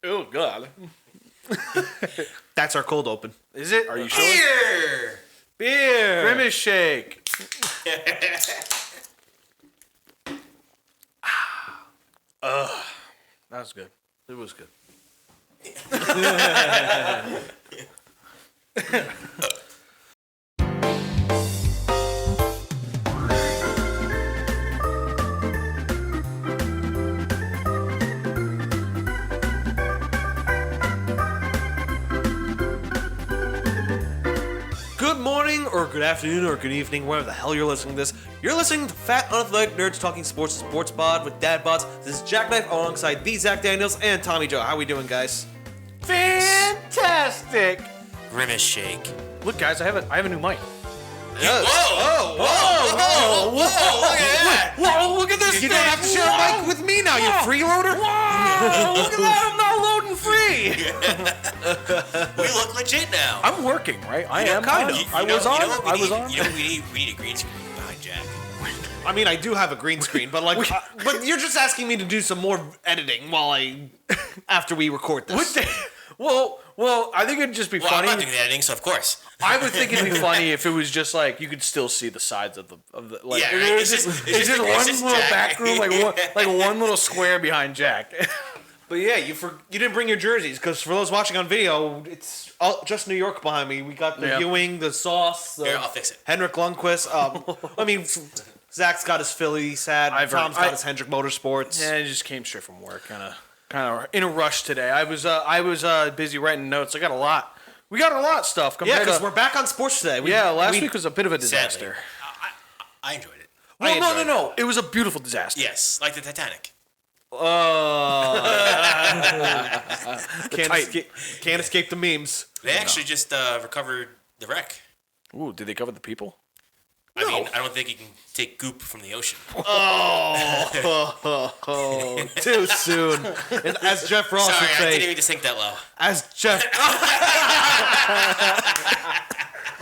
Oh, God. That's our cold open. Is it? Are you sure? Beer. Grimace shake. That was good. It was good. Good morning, or good afternoon, or good evening, wherever the hell you're listening to this. You're listening to Fat Unathletic Nerds Talking Sports Sports Bod with Dad Bods. This is JackKnife alongside the Zack Danielz and Tommy Joe. How we doing, guys? Fantastic. Grimace shake. Look, guys, I have a new mic. Whoa! Whoa! Look at that! Whoa, look at this! You don't have to share a mic with me now, you freeloader! Whoa! Look at that! I'm now loading free. We look legit now. I'm working, right? I am kind of. I was on. I was on. You know, we need a green screen behind Jack. I mean, I do have a green screen, but but you're just asking me to do some more editing after we record this. Well, I think it'd just be Well, funny. I'm not doing the editing, so of course. I would think it'd be funny if it was just like you could still see the sides of the like. Yeah, right. It's just one little Jack. back room, like one little square behind Jack. But yeah, you didn't bring your jerseys, because for those watching on video, it's just New York behind me. We got the Ewing, the Sauce, Here, I'll fix it. Henrik Lundqvist. I mean, Zach's got his Phillies hat. Tom's got his Hendrick Motorsports. Yeah, I just came straight from work, kind of in a rush today. I was busy writing notes. I got a lot. We got a lot of stuff. Yeah, because we're back on sports today. Last week was a bit of a disaster. Sadly, I enjoyed it. Well, no. It was a beautiful disaster. Yes, like the Titanic. Can't escape the memes. They actually just recovered the wreck. Ooh, did they cover the people? I mean, I don't think you can take goop from the ocean. Too soon. And as Jeff Ross Sorry, would say, I didn't even just think that low. as Jeff.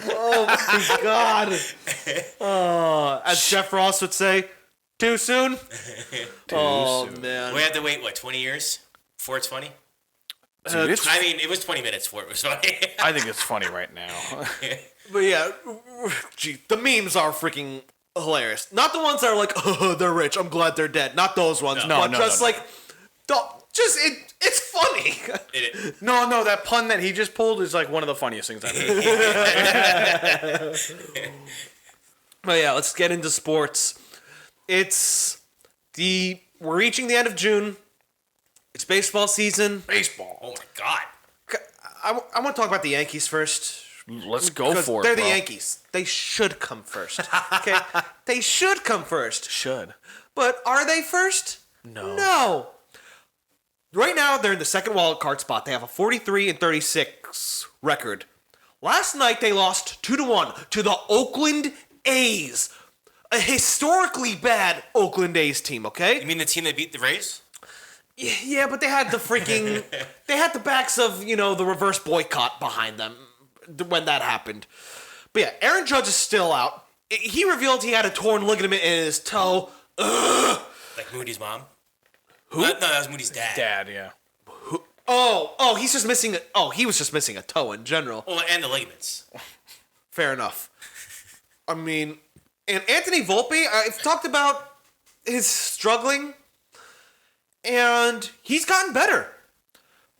Oh my God. As Jeff Ross would say, too soon. soon. Man. We had to wait, 20 years before it's funny? Dude, I mean, it was 20 minutes before it was funny. I think it's funny right now. But yeah, gee, the memes are freaking hilarious. Not the ones that are like, oh, they're rich, I'm glad they're dead. Not those ones. No, It's funny. No, that pun that he just pulled is like one of the funniest things I've heard. But yeah, let's get into sports. We're reaching the end of June. It's baseball season. Baseball. Oh my God. I want to talk about the Yankees first. Let's go for it. They're bro. the Yankees. They should come first. Okay? They should come first. Should. But are they first? No. Right now, they're in the second wild card spot. They have a 43-36 record. Last night, they lost 2-1 to the Oakland A's. A historically bad Oakland A's team, okay? You mean the team that beat the Rays? Yeah, but they had the freaking... they had the backs of, the reverse boycott behind them when that happened. But yeah, Aaron Judge is still out. He revealed he had a torn ligament in his toe. Ugh. Like Moody's mom? Who? No, that was Moody's dad. Dad, yeah. Oh, he was just missing a toe in general. Oh, and the ligaments. Fair enough. I mean, and Anthony Volpe, I've talked about his struggling, and he's gotten better.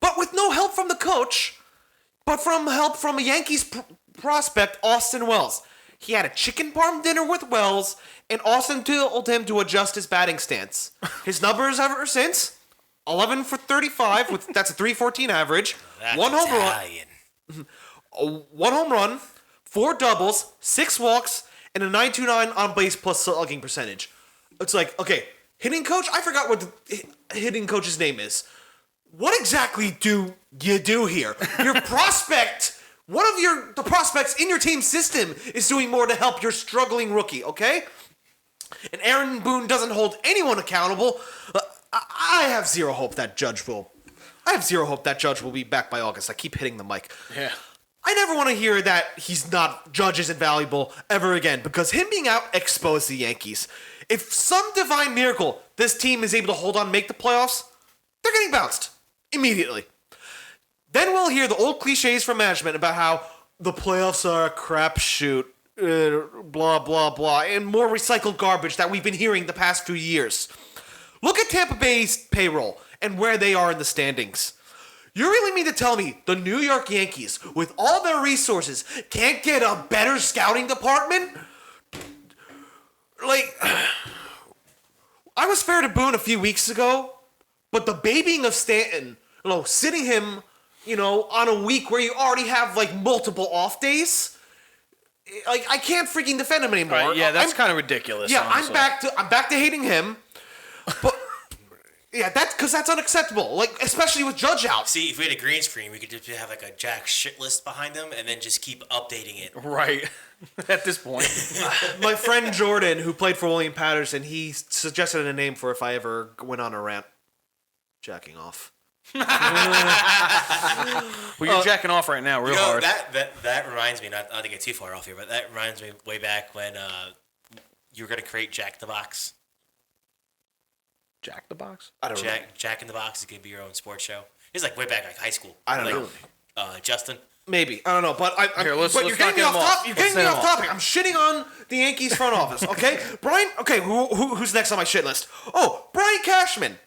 But with no help from the coach, but from help from a Yankees prospect, Austin Wells. He had a chicken parm dinner with Wells, and Austin told him to adjust his batting stance. His numbers ever since, 11 for 35, that's a 314 average, That's one Italian. home run, 4 doubles, 6 walks, and a 929 on base plus slugging percentage. It's like, okay, hitting coach? I forgot what the hitting coach's name is. What exactly do you do here? Your prospect, the prospects in your team system is doing more to help your struggling rookie, okay? And Aaron Boone doesn't hold anyone accountable. I have zero hope that Judge will be back by August. I keep hitting the mic. Yeah. I never want to hear that Judge isn't valuable ever again, because him being out exposed the Yankees. If some divine miracle this team is able to hold on and make the playoffs, they're getting bounced immediately. Then we'll hear the old cliches from management about how the playoffs are a crapshoot, blah, blah, blah, and more recycled garbage that we've been hearing the past few years. Look at Tampa Bay's payroll and where they are in the standings. You really mean to tell me the New York Yankees, with all their resources, can't get a better scouting department? Like, I was fair to Boone a few weeks ago, but the babying of Stanton, sitting him, on a week where you already have, multiple off days, I can't freaking defend him anymore. Right, yeah, that's kind of ridiculous. Yeah, honestly. I'm back to hating him, but... Yeah, that's unacceptable. Especially with Judge out. See, if we had a green screen, we could just have a Jack shit list behind him, and then just keep updating it. Right. At this point, My friend Jordan, who played for William Patterson, he suggested a name for if I ever went on a rant. Jacking off. well, you're jacking off right now, real hard. That reminds me. Not to get too far off here, but that reminds me way back when you were gonna create Jack in the Box. Jack the Box? I don't know. Jack in the Box is gonna be your own sports show. It's way back high school. I don't know. Justin. Maybe. I don't know. But let's you're getting me off topic. You're getting me off topic. I'm shitting on the Yankees front office. Okay, Brian. Okay, who's next on my shit list? Oh, Brian Cashman.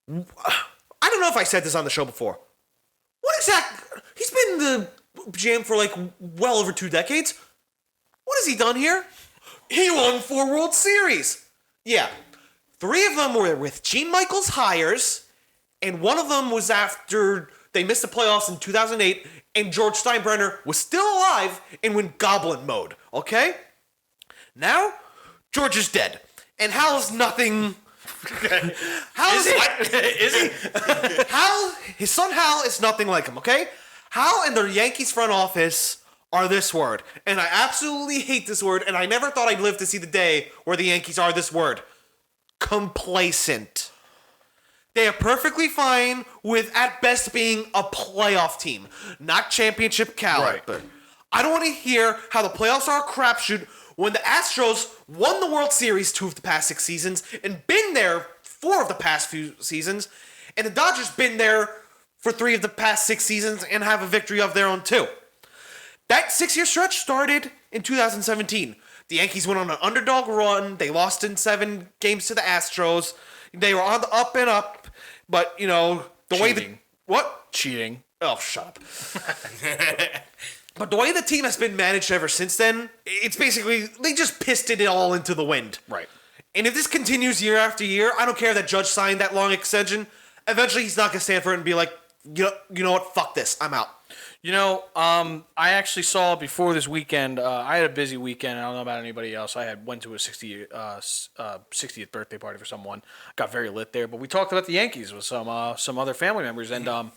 I don't know if I said this on the show before. What exactly? He's been the GM for well over 2 decades. What has he done here? He won 4 World Series. Yeah. 3 of them were with Gene Michaels' hires, and one of them was after they missed the playoffs in 2008, and George Steinbrenner was still alive and went goblin mode, okay? Now, George is dead, and Hal's nothing... Is he? His son Hal is nothing like him, okay? Hal and the Yankees front office are this word, and I absolutely hate this word, and I never thought I'd live to see the day where the Yankees are this word. Complacent. They are perfectly fine with, at best, being a playoff team, not championship caliber. Right. I don't want to hear how the playoffs are a crapshoot when the Astros won the World Series 2 of the past 6 seasons and been there 4 of the past few seasons, and the Dodgers been there for 3 of the past 6 seasons and have a victory of their own too. That 6-year stretch started in 2017. The Yankees went on an underdog run. They lost in 7 games to the Astros. They were on the up and up, but way the what? Cheating. Oh, shut up. But the way the team has been managed ever since then, it's basically they just pissed it all into the wind. Right. And if this continues year after year, I don't care that Judge signed that long extension. Eventually, he's not gonna stand for it and be like, you know what? Fuck this. I'm out. I actually saw before this weekend, I had a busy weekend. I don't know about anybody else. went to a 60th birthday party for someone. Got very lit there. But we talked about the Yankees with some other family members. And,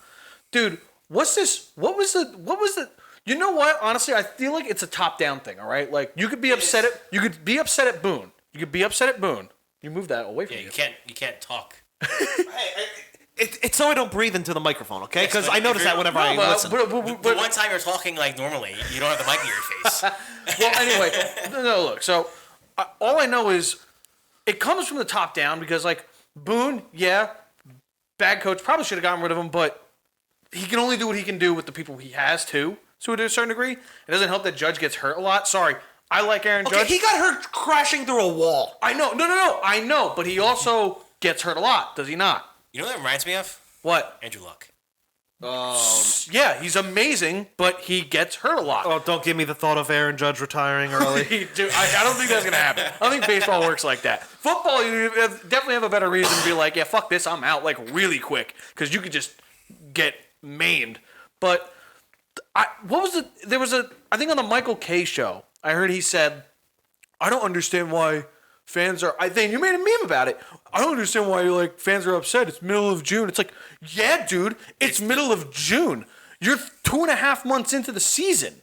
dude, what's this? What was the... You know what? Honestly, I feel like it's a top-down thing, all right? You could be upset at... You could be upset at Boone. You move that away from you. You can't talk. It's so I don't breathe into the microphone, okay? Because I notice that whenever I listen. But one time you're talking normally, you don't have the mic in your face. Well, anyway, no, look. So all I know is it comes from the top down because, Boone, yeah, bad coach, probably should have gotten rid of him, but he can only do what he can do with the people he has, too, to a certain degree. It doesn't help that Judge gets hurt a lot. Sorry, I like Aaron Judge. He got hurt crashing through a wall. I know. No. I know, but he also gets hurt a lot, does he not? You know what that reminds me of? What? Andrew Luck. Yeah, he's amazing, but he gets hurt a lot. Oh, don't give me the thought of Aaron Judge retiring early. Dude, I don't think that's going to happen. I don't think baseball works like that. Football, you definitely have a better reason to be like, yeah, fuck this, I'm out, really quick. Because you could just get maimed. But I think on the Michael Kay show, I heard he said, I don't understand why fans are... I think you made a meme about it. I don't understand why fans are upset. It's middle of June. It's like, yeah, dude, it's middle of June. You're 2.5 months into the season.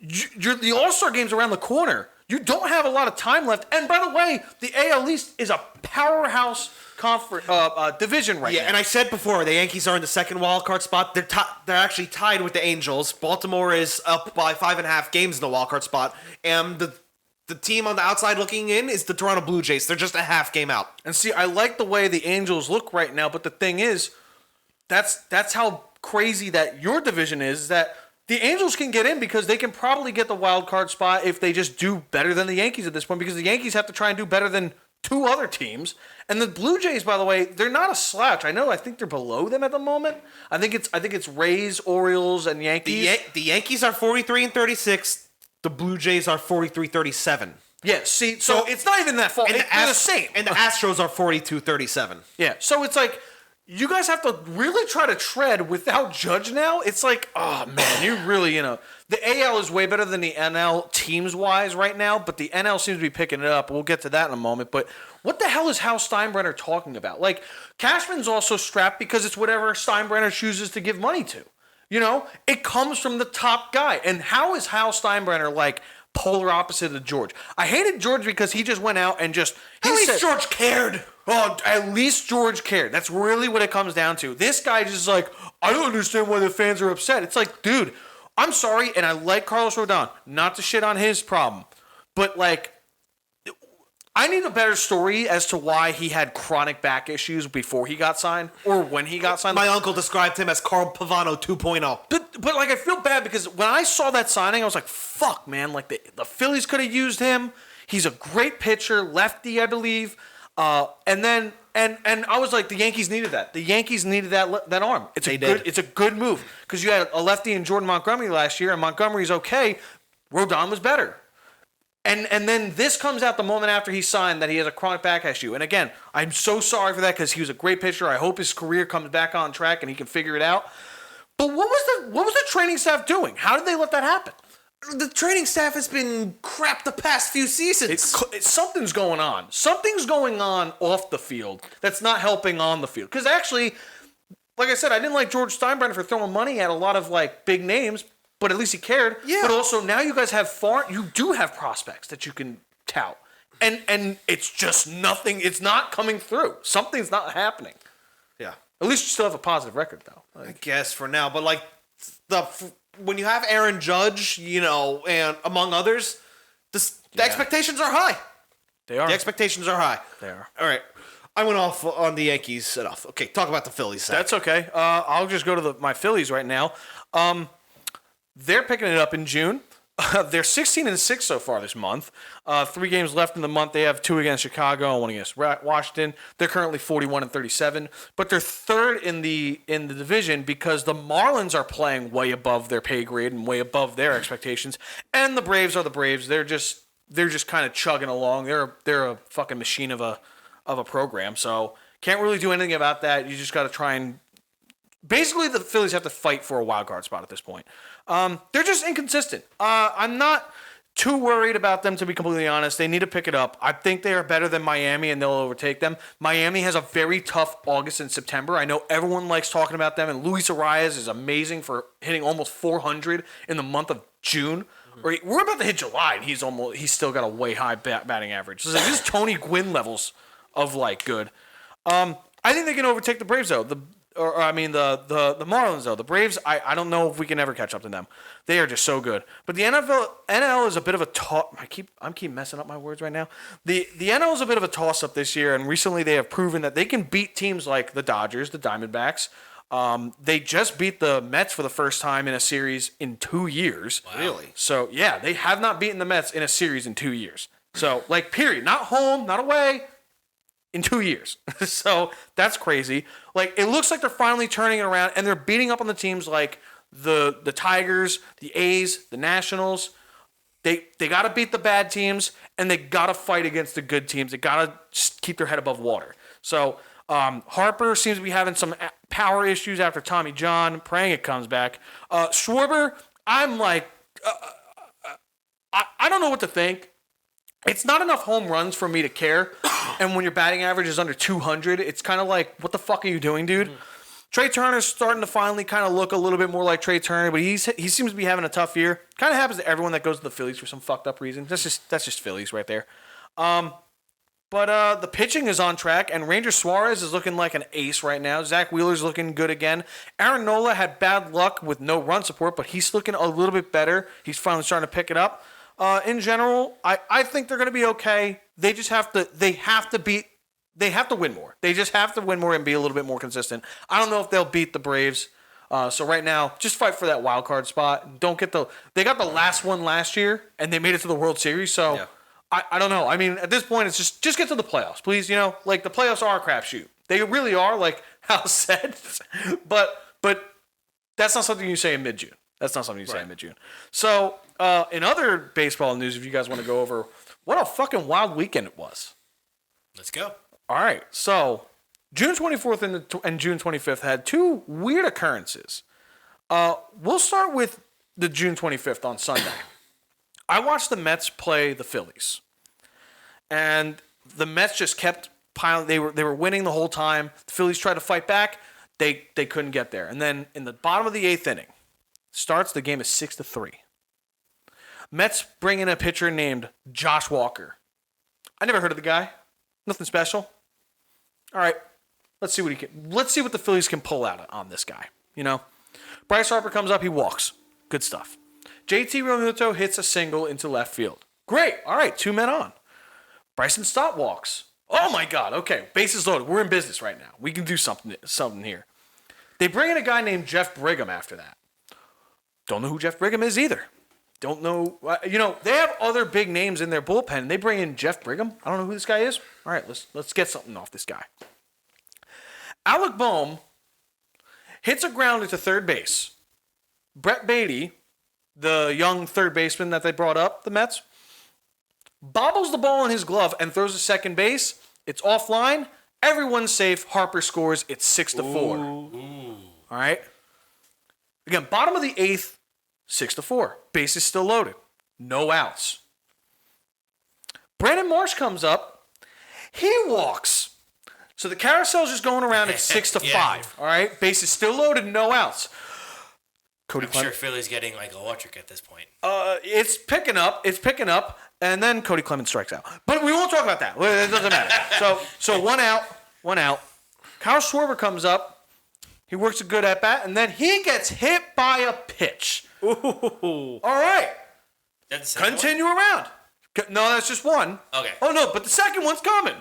The All-Star game's around the corner. You don't have a lot of time left. And by the way, the AL East is a powerhouse division right now. Yeah, and I said before, the Yankees are in the second wild card spot. They're actually tied with the Angels. Baltimore is up by 5.5 games in the wild card spot, and the The team on the outside looking in is the Toronto Blue Jays. They're just a half game out. And see, I like the way the Angels look right now, but the thing is, that's how crazy that your division is, that the Angels can get in because they can probably get the wild card spot if they just do better than the Yankees at this point, because the Yankees have to try and do better than two other teams. And the Blue Jays, by the way, they're not a slouch. I think they're below them at the moment. I think it's Rays, Orioles, and Yankees. The Yankees are 43-36. The Blue Jays are 43-37. Yeah, see, so it's not even that far. They're the same. And the Astros are 42-37. Yeah, so it's like, you guys have to really try to tread without Judge now. It's like, oh man, you really, the AL is way better than the NL teams-wise right now, but the NL seems to be picking it up. We'll get to that in a moment. But what the hell is Hal Steinbrenner talking about? Like, Cashman's also strapped because it's whatever Steinbrenner chooses to give money to. It comes from the top guy. And how is Hal Steinbrenner like polar opposite of George? I hated George because he just went out and just... At least George cared. Oh, at least George cared. That's really what it comes down to. This guy just like, I don't understand why the fans are upset. It's like, dude, I'm sorry, and I like Carlos Rodon. Not to shit on his problem. But, like, I need a better story as to why he had chronic back issues before he got signed or when he got signed. My uncle described him as Carl Pavano 2.0. But like, I feel bad because when I saw that signing, I was like, fuck, man. Like, the Phillies could have used him. He's a great pitcher, lefty, I believe. And I was like, the Yankees needed that. The Yankees needed that arm. It's a good move because you had a lefty in Jordan Montgomery last year, and Montgomery's okay. Rodon was better. And then this comes out the moment after he signed that he has a chronic back issue. And again, I'm so sorry for that because he was a great pitcher. I hope his career comes back on track and he can figure it out. But what was the training staff doing? How did they let that happen? The training staff has been crap the past few seasons. Something's going on. Something's going on off the field that's not helping on the field. Because actually, like I said, I didn't like George Steinbrenner for throwing money at a lot of like big names, but at least he cared. Yeah. But also now you guys have you do have prospects that you can tout. And it's just nothing. It's not coming through. Something's not happening. Yeah. At least you still have a positive record, though. I guess for now. But like when you have Aaron Judge, and among others, the expectations are high. They are. The expectations are high. They are. All right. I went off on the Yankees enough. Okay, talk about the Phillies. Zach. That's okay. I'll just go to my Phillies right now. They're picking it up in June. They're 16-6 so far this month. 3 games left in the month. They have 2 against Chicago and 1 against Washington. They're currently 41-37, but they're third in the division because the Marlins are playing way above their pay grade and way above their expectations. And the Braves are the Braves. They're just kind of chugging along. They're a fucking machine of a program. So can't really do anything about that. You just got to try and basically the Phillies have to fight for a wild card spot at this point. They're just inconsistent. I'm not too worried about them, to be completely honest. They need to pick it up. I think they are better than Miami, and they'll overtake them. Miami has a very tough August and September. I know everyone likes talking about them, and Luis Arias is amazing for hitting almost 400 in the month of June. Mm-hmm. We're about to hit July, and he's still got a way high batting average. So this is Tony Gwynn levels of good. I think they can overtake the Braves though. The Marlins though. The Braves, I don't know if we can ever catch up to them. They are just so good. But the NL is a bit of a toss. I keep messing up my words right now. The NL is a bit of a toss up this year, and recently they have proven that they can beat teams like the Dodgers, the Diamondbacks. They just beat the Mets for the first time in a series in 2 years. Wow. Really? So yeah, they have not beaten the Mets in a series in 2 years. So period, not home, not away. In 2 years. So that's crazy. It looks like they're finally turning it around, and they're beating up on the teams like the Tigers, the A's, the Nationals. They got to beat the bad teams, and they got to fight against the good teams. They got to keep their head above water. So Harper seems to be having some power issues after Tommy John. Praying it comes back. Schwarber, I'm like, I don't know what to think. It's not enough home runs for me to care. And when your batting average is under 200, it's kind of like, what the fuck are you doing, dude? Mm-hmm. Trey Turner's starting to finally kind of look a little bit more like Trey Turner, but he seems to be having a tough year. Kind of happens to everyone that goes to the Phillies for some fucked up reason. That's just Phillies right there. But the pitching is on track, and Ranger Suarez is looking like an ace right now. Zach Wheeler's looking good again. Aaron Nola had bad luck with no run support, but he's looking a little bit better. He's finally starting to pick it up. in general, I think they're going to be okay. They just have to win more. They just have to win more and be a little bit more consistent. I don't know if they'll beat the Braves. So right now, just fight for that wild card spot. They got the last one last year and they made it to the World Series. So yeah. I don't know. I mean, at this point, it's just get to the playoffs, please. Like the playoffs are a crapshoot. They really are, like Hal said. but that's not something you say in mid-June. Say in mid-June. So in other baseball news, if you guys want to go over, what a fucking wild weekend it was. Let's go. All right. So June 24th and June 25th had two weird occurrences. We'll start with the June 25th on Sunday. I watched the Mets play the Phillies. And the Mets just kept piling. They were winning the whole time. The Phillies tried to fight back. They couldn't get there. And then in the bottom of the 8th inning, starts, the game is 6-3. Mets bring in a pitcher named Josh Walker. I never heard of the guy. Nothing special. All right. Let's see what the Phillies can pull out on this guy. Bryce Harper comes up, he walks. Good stuff. JT Realmuto hits a single into left field. Great. All right, 2 men on. Bryson Stott walks. Oh my God. Okay, bases loaded. We're in business right now. We can do something here. They bring in a guy named Jeff Brigham after that. Don't know who Jeff Brigham is either. Don't know. They have other big names in their bullpen. And they bring in Jeff Brigham. I don't know who this guy is. All right, let's get something off this guy. Alec Boehm hits a grounder to third base. Brett Beatty, the young third baseman that they brought up, the Mets, bobbles the ball in his glove and throws to second base. It's offline. Everyone's safe. Harper scores. It's 6-4. All right. Again, bottom of the 8th, 6-4. Base is still loaded. No outs. Brandon Marsh comes up. He walks. So the carousel's just going around at 6-5. Yeah. All right. Base is still loaded. No outs. I'm sure Philly's getting like electric at this point. It's picking up. And then Cody Clemens strikes out. But we won't talk about that. It doesn't matter. So one out. Kyle Schwarber comes up. He works a good at bat, and then he gets hit by a pitch. Ooh. All right. Continue around. No, that's just one. Okay. Oh, no, but the second one's coming.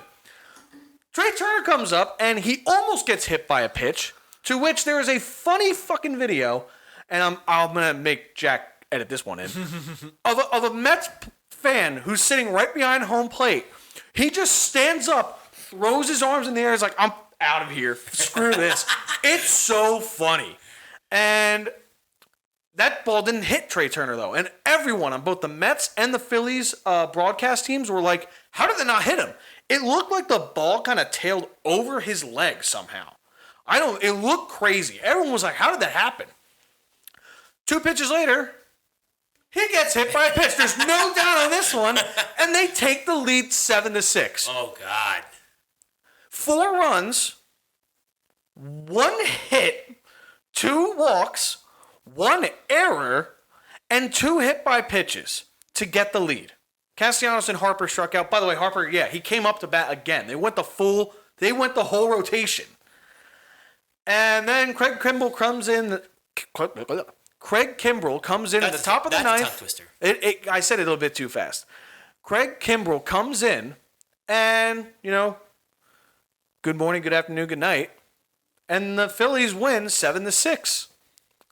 Trey Turner comes up, and he almost gets hit by a pitch, to which there is a funny fucking video, and I'm going to make Jack edit this one in, of a Mets fan who's sitting right behind home plate. He just stands up, throws his arms in the air, is like, I'm out of here. Screw this. It's so funny. And that ball didn't hit Trey Turner, though. And everyone on both the Mets and the Phillies broadcast teams were like, how did they not hit him? It looked like the ball kind of tailed over his leg somehow. It looked crazy. Everyone was like, how did that happen? 2 pitches later, he gets hit by a pitch. There's no doubt on this one. And they take the lead 7-6. Oh, God. 4 runs, 1 hit, 2 walks, 1 error, and 2 hit by pitches to get the lead. Castellanos and Harper struck out. By the way, Harper, he came up to bat again. They went the whole rotation. And then Craig Kimbrell comes in at the top of the 9th. That's a tongue twister. I said it a little bit too fast. Craig Kimbrell comes in and, good morning, good afternoon, good night. And the Phillies win 7-6.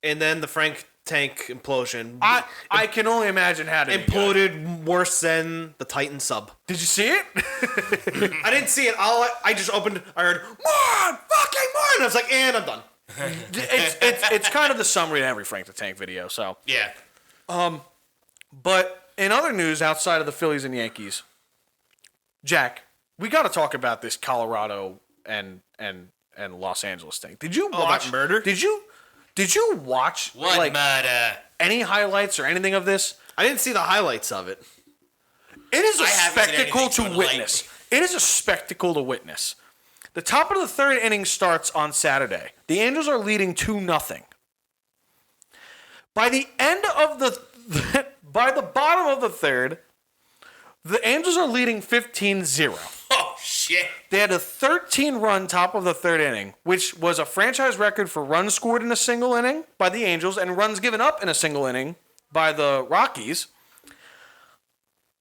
And then the Frank Tank implosion. I can only imagine how to imploded worse than the Titan sub. Did you see it? I didn't see it. I just opened. I heard more, fucking more, and I was like, and I'm done. It's kind of the summary to every Frank the Tank video. So yeah. But in other news outside of the Phillies and Yankees, Jack, we got to talk about this Colorado and Los Angeles thing. Did you watch murder? Did you watch What murder? Any highlights or anything of this? I didn't see the highlights of it. It is a spectacle to witness. It is a spectacle to witness. The top of the 3rd inning starts on Saturday. The Angels are leading 2-0. By the end of by the bottom of the 3rd, the Angels are leading 15-0. Oh, shit. They had a 13-run top of the 3rd inning, which was a franchise record for runs scored in a single inning by the Angels and runs given up in a single inning by the Rockies.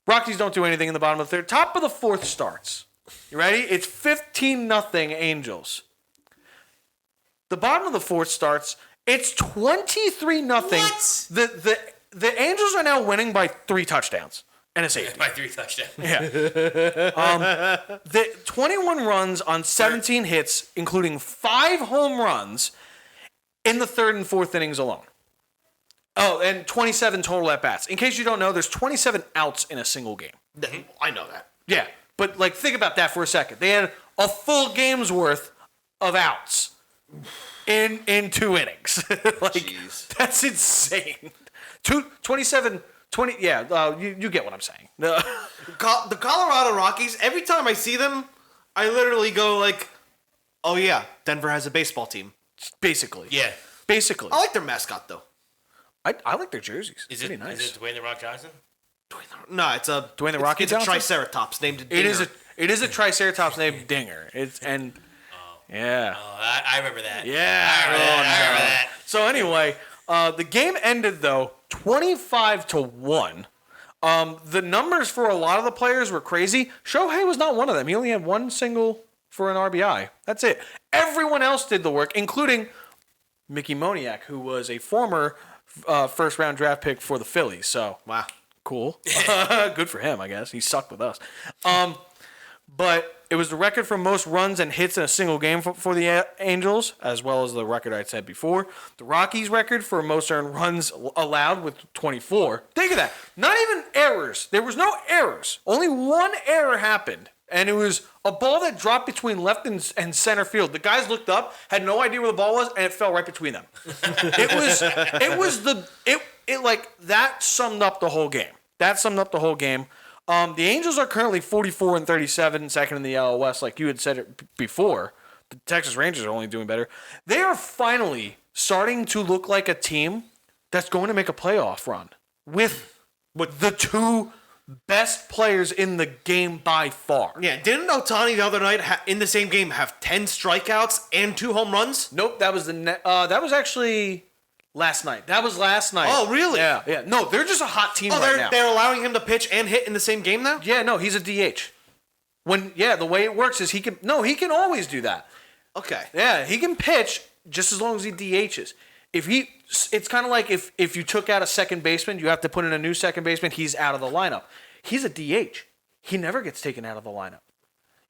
Rockies don't do anything in the bottom of the third. Top of the fourth starts. You ready? It's 15-0 Angels. The bottom of the fourth starts. It's 23-0. What? The Angels are now winning by 3 touchdowns and a safety. By 3 touchdowns. Yeah. The 21 runs on 17 hits, including 5 home runs in the third and fourth innings alone. Oh, and 27 total at-bats. In case you don't know, there's 27 outs in a single game. I know that. Yeah, but like think about that for a second. They had a full game's worth of outs in 2 innings. Like Jeez. that's insane. 27 20 yeah, you get what I'm saying. The Colorado Rockies, every time I see them, I literally go like, oh yeah, Denver has a baseball team. Basically. Yeah. Basically. I like their mascot though. I like their jerseys. Is Pretty it nice. is it Dwayne the Rock Johnson? No, it's a Dwayne the Rocky It's a Johnson? Triceratops named Dinger. It is a Triceratops named Dinger. Yeah. Oh, I remember that. Yeah. I remember that. So anyway, the game ended though 25-1. The numbers for a lot of the players were crazy. Shohei was not one of them. He only had 1 single for an RBI. That's it. Everyone else did the work, including Mickey Moniak, who was a former first-round draft pick for the Phillies. So Wow. cool. Good for him, I guess. He sucked with us. But it was the record for most runs and hits in a single game for the Angels, as well as the record I said before. The Rockies' record for most earned runs allowed with 24. Think of that. Not even errors. There was no errors. Only 1 error happened, and it was a ball that dropped between left and center field. The guys looked up, had no idea where the ball was, and it fell right between them. That summed up the whole game. The Angels are currently 44-37, second in the AL West, like you had said it before. The Texas Rangers are only doing better. They are finally starting to look like a team that's going to make a playoff run with the 2 best players in the game by far. Yeah, didn't Ohtani the other night in the same game have 10 strikeouts and 2 home runs? Nope, that was actually last night. Oh, really? Yeah. No, they're just a hot team right now. They're allowing him to pitch and hit in the same game now? Yeah, no, he's a DH. The way it works is he can always do that. Okay. Yeah, he can pitch just as long as he DHs. It's kind of like if you took out a second baseman, you have to put in a new second baseman, he's out of the lineup. He's a DH. He never gets taken out of the lineup.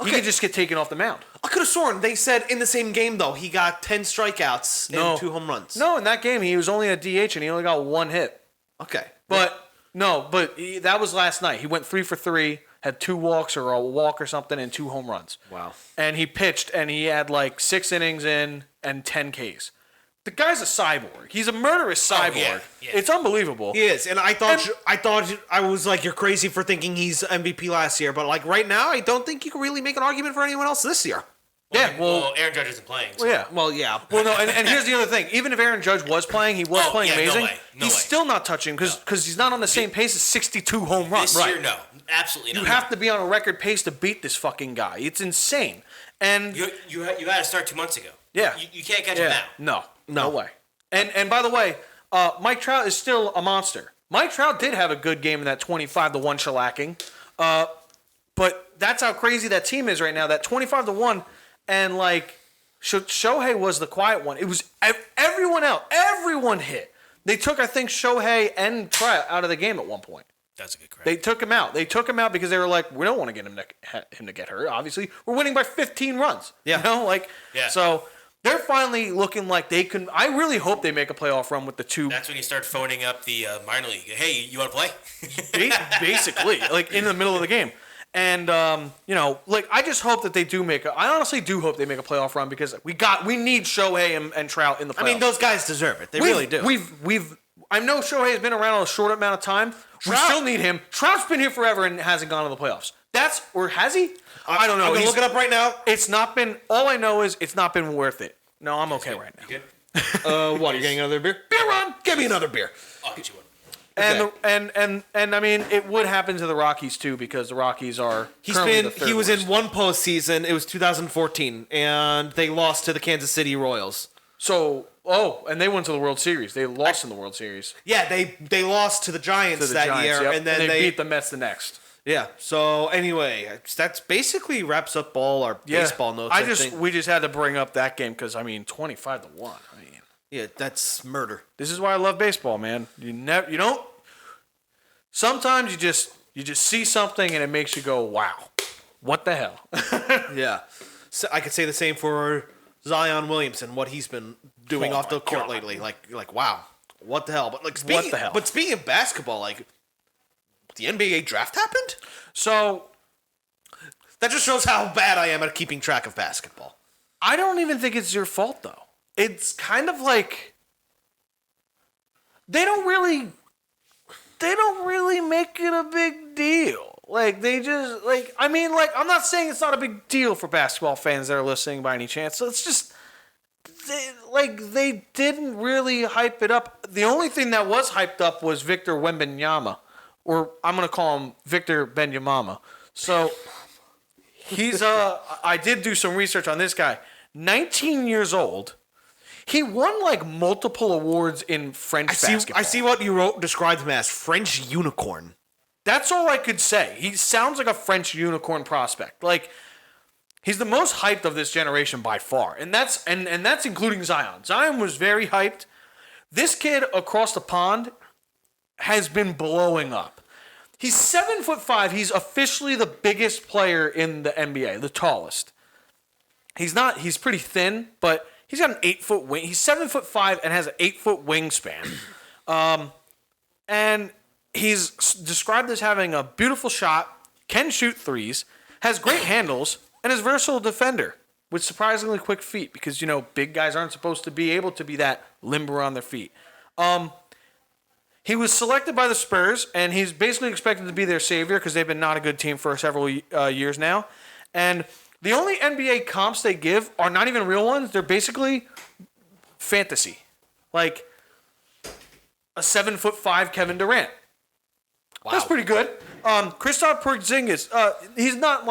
He could just get taken off the mound. I could have sworn they said in the same game, though, he got 10 strikeouts and 2 home runs. No, in that game, he was only a DH and he only got 1 hit. Okay. But that was last night. He went 3 for 3, had 2 walks or a walk or something, and 2 home runs. Wow. And he pitched, and he had like 6 innings in and 10 Ks. The guy's a cyborg. He's a murderous cyborg. Yeah. It's unbelievable. He is, and I thought I was like, you're crazy for thinking he's MVP last year, but like right now, I don't think you can really make an argument for anyone else this year. Well, Aaron Judge isn't playing. So. Well, yeah. Well, no, and here's the other thing. Even if Aaron Judge was playing, he was playing amazing. He's still not touching because he's not on the same pace as 62 home runs. This year, no. Absolutely not. You have to be on a record pace to beat this fucking guy. It's insane. And you had to start 2 months ago. Yeah. You can't catch him now. No way. And by the way, Mike Trout is still a monster. Mike Trout did have a good game in that 25-1 shellacking. But that's how crazy that team is right now. That 25-1, and like Shohei was the quiet one. It was everyone else. Everyone hit. They took, I think, Shohei and Trout out of the game at one point. That's a good credit. They took him out. They took him out because they were like, we don't want to get him to get hurt. Obviously, we're winning by 15 runs. Yeah. So they're finally looking like they can. I really hope they make a playoff run with the 2. That's when you start phoning up the minor league. Hey, you want to play? Basically, like in the middle of the game. And I just hope that they do I honestly do hope they make a playoff run because we need Shohei and Trout in the playoffs. I mean, those guys deserve it. They really do. I know Shohei has been around a short amount of time. We still need him. Trout's been here forever and hasn't gone to the playoffs. Or has he? I don't know. I'm gonna look it up right now. It's not been. All I know is it's not been worth it. No, I'm okay right now. You good? What? You're getting another beer? Beer run. Give me another beer. I'll get you one. And I mean, it would happen to the Rockies too because the Rockies are. He was in one postseason. It was 2014, and they lost to the Kansas City Royals. So, and they went to the World Series. They lost in the World Series. Yeah, they lost to the Giants that year, yep. and then they beat the Mets the next. Yeah. So anyway, that's basically wraps up all our baseball notes. I think. We just had to bring up that game because 25-1. Yeah, that's murder. This is why I love baseball, man. You don't. Sometimes you just see something and it makes you go, wow, what the hell? Yeah. So I could say the same for Zion Williamson, what he's been doing off the court lately. Like wow, what the hell? But what the hell? But speaking of basketball, the NBA draft happened. So that just shows how bad I am at keeping track of basketball. I don't even think it's your fault though. It's kind of like they don't really make it a big deal. They just I'm not saying it's not a big deal for basketball fans that are listening by any chance. So it's just they didn't really hype it up. The only thing that was hyped up was Victor Wembanyama, or I'm gonna call him Victor Benyamama. So he's I did do some research on this guy. 19 years old. He won multiple awards in French basketball. I see what you described him as, French unicorn. That's all I could say. He sounds like a French unicorn prospect. He's the most hyped of this generation by far, and that's including Zion. Zion was very hyped. This kid across the pond has been blowing up. He's 7'5". He's officially the biggest player in the NBA, the tallest. He's pretty thin, but he's got an 8-foot wing. He's 7'5" and has an 8-foot wingspan. And he's described as having a beautiful shot, can shoot threes, has great handles, and is a versatile defender with surprisingly quick feet because, big guys aren't supposed to be able to be that limber on their feet. He was selected by the Spurs, and he's basically expected to be their savior because they've been not a good team for several years now. And the only NBA comps they give are not even real ones. They're basically fantasy. Like a 7'5" Kevin Durant. Wow. That's pretty good. Kristaps Porzingis, he's not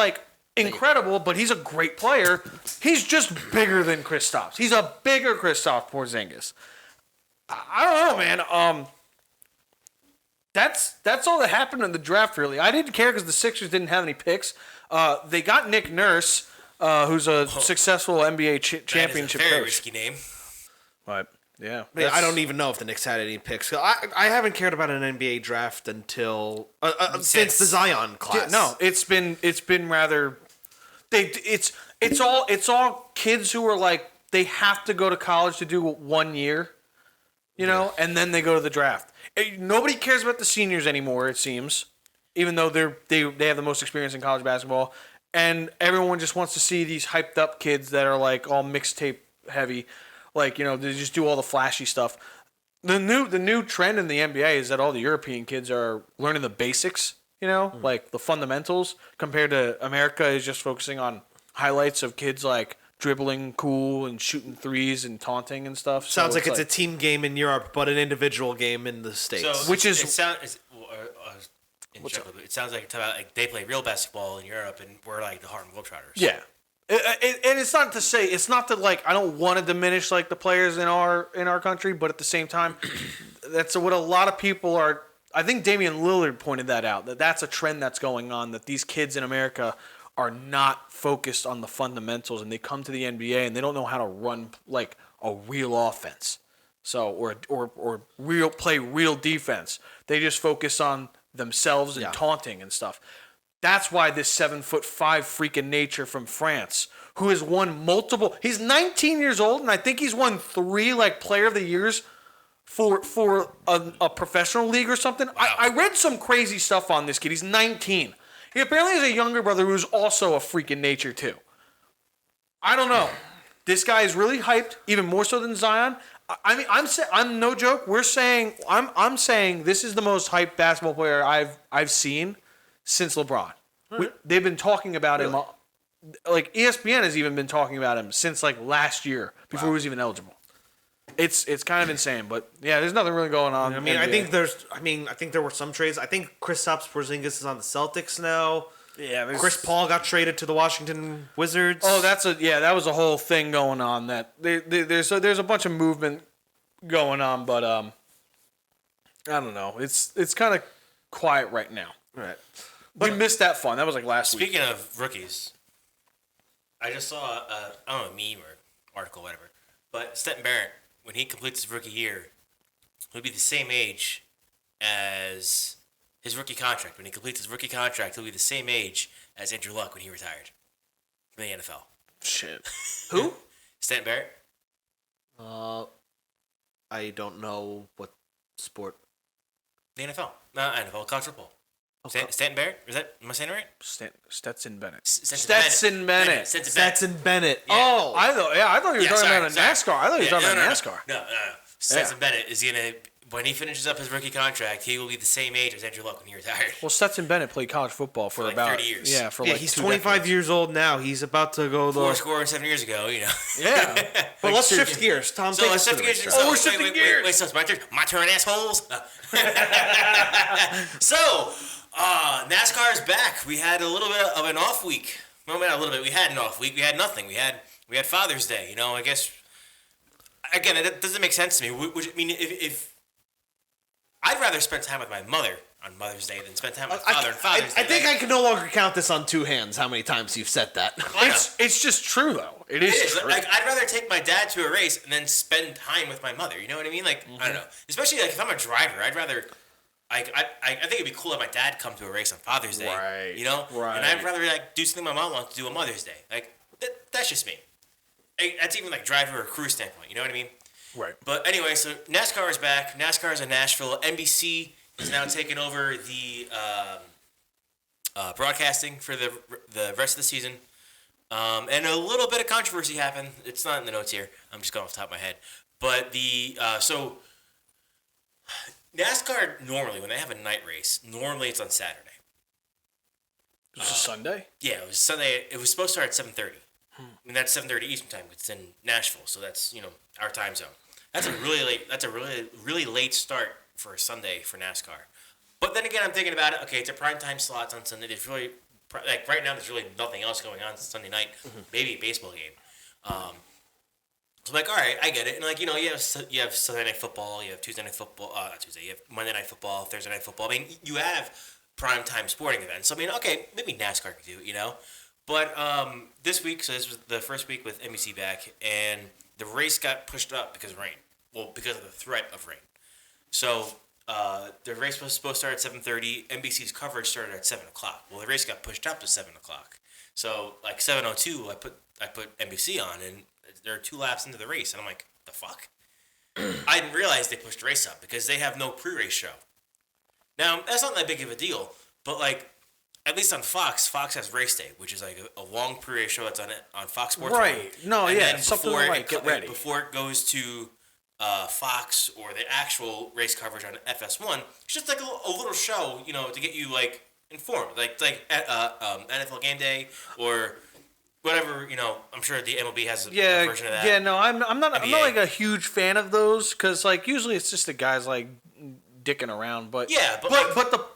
incredible, but he's a great player. He's just bigger than Kristaps. He's a bigger Kristaps Porzingis. I don't know, man. That's all that happened in the draft, really. I didn't care because the Sixers didn't have any picks. They got Nick Nurse, who's a successful NBA championship coach. Very coach. risky name. But yeah, I don't even know if the Knicks had any picks. I haven't cared about an NBA draft until since the Zion class. Yeah, no, it's been rather. It's all kids who are they have to go to college to do 1 year, and then they go to the draft. Nobody cares about the seniors anymore, it seems, even though they have the most experience in college basketball, and everyone just wants to see these hyped up kids that are all mixtape heavy, they just do all the flashy stuff. The new trend in the NBA is that all the European kids are learning the basics, the fundamentals, compared to America is just focusing on highlights of kids dribbling cool and shooting threes and taunting and stuff. Sounds like it's a team game in Europe, but an individual game in the States. So it sounds like they play real basketball in Europe, and we're the Harlem Globetrotters. Yeah. And it's not to say I don't want to diminish the players in our country, but at the same time, that's what a lot of people are. I think Damian Lillard pointed that out. That's a trend that's going on. That these kids in America are not focused on the fundamentals, and they come to the NBA and they don't know how to run a real offense. So or play real defense. They just focus on themselves and taunting and stuff. That's why this 7'5" freaking nature from France, who has won multiple. He's 19 years old, and I think he's won 3 Player of the Years for a professional league or something. Wow. I read some crazy stuff on this kid. He's 19. He apparently has a younger brother who's also a freaking nature too. I don't know. This guy is really hyped, even more so than Zion. I'm no joke. I'm saying this is the most hyped basketball player I've seen since LeBron. They've been talking about him, ESPN has even been talking about him since last year before he was even eligible. It's kind of insane, but yeah, there's nothing really going on. I think there were some trades. I think Kristaps Porzingis is on the Celtics now. Yeah, Chris Paul got traded to the Washington Wizards. Oh, that was a whole thing going on. That there's a bunch of movement going on, but I don't know. It's kind of quiet right now. Right. we missed that fun. That was like last week. Speaking of rookies, I just saw I don't know, a meme or article, whatever. But Stanton Barrett, when he completes his rookie year, he'll be the same age as his rookie contract. When he completes his rookie contract, he'll be the same age as Andrew Luck when he retired from the NFL. Shit. Who? Stanton Barrett. I don't know what sport. The NFL. No, NFL, college football. Stanton Barrett? Am I saying it right? Stetson Bennett. Stetson Bennett. Stetson Bennett. Yeah. Oh, I thought you were talking about NASCAR. I thought you were talking about NASCAR. No. Stetson Bennett is gonna, when he finishes up his rookie contract, he will be the same age as Andrew Luck when he retired. Well, Stetson Bennett played college football for like about 30 years. Yeah, for yeah, like he's 2 25 decades. years old now. He's about to go Four the. scoring 7 years ago, you know. Yeah. But Like, let's seriously. shift gears. Tom, So take let's us to shift the gears. race. Oh, we're shifting gears. Wait, so it's my turn. My turn, assholes. So, NASCAR is back. We had a little bit of an off week. Well, not a little bit. We had an off week. We had nothing. We had Father's Day. You know, I guess. Again, it doesn't make sense to me. Which, I mean, if I'd rather spend time with my mother on Mother's Day than spend time with my father on Father's Day. I think I can no longer count this on two hands. How many times you've said that? It's just true though. It is true. Like, I'd rather take my dad to a race and then spend time with my mother. You know what I mean? Like, I don't know. Especially like if I'm a driver, I'd rather. I think it'd be cool if my dad come to a race on Father's Day. Right. You know. Right. And I'd rather like do something my mom wants to do on Mother's Day. Like that's just me. That's even like driver or crew standpoint. You know what I mean? Right. But anyway, so NASCAR is back. NASCAR is in Nashville. NBC is now taking over the broadcasting for the rest of the season. And a little bit of controversy happened. It's not in the notes here. I'm just going off the top of my head. But so NASCAR normally, when they have a night race, normally it's on Saturday. It was a Sunday. Yeah, it was Sunday. It was supposed to start at 7:30. And that's 7:30 Eastern time. It's in Nashville, so that's our time zone. That's a really late. That's a really late start for a Sunday for NASCAR. But then again, I'm thinking about it. Okay, it's a prime time slot on Sunday. There's really like right now. There's really nothing else going on Sunday night. Maybe a baseball game. So I'm like, all right, I get it. And like you have Sunday night football. You have Tuesday night football. Not Tuesday. You have Monday night football. Thursday night football. I mean, you have prime time sporting events. So I mean, okay, maybe NASCAR could do it. But this week, so this was the first week with NBC back, and the race got pushed up because of rain. Well, because of the threat of rain. So the race was supposed to start at 7:30. NBC's coverage started at 7 o'clock. Well, the race got pushed up to 7 o'clock. So like 7:02, I put NBC on, and there are 2 laps into the race, and I'm like, the fuck? I didn't realize they pushed the race up because they have no pre-race show. Now that's not that big of a deal, but like. At least on Fox has Race Day, which is like a long pre-race show that's on Fox Sports. Right. No, and yeah, then something like get ready. Before it goes to Fox or the actual race coverage on FS1, it's just like a little show, to get you like informed, like NFL Game Day or whatever. I'm sure the MLB has a version of that. Yeah, no, I'm not NBA. like a huge fan of those because like usually it's just the guys like dicking around, but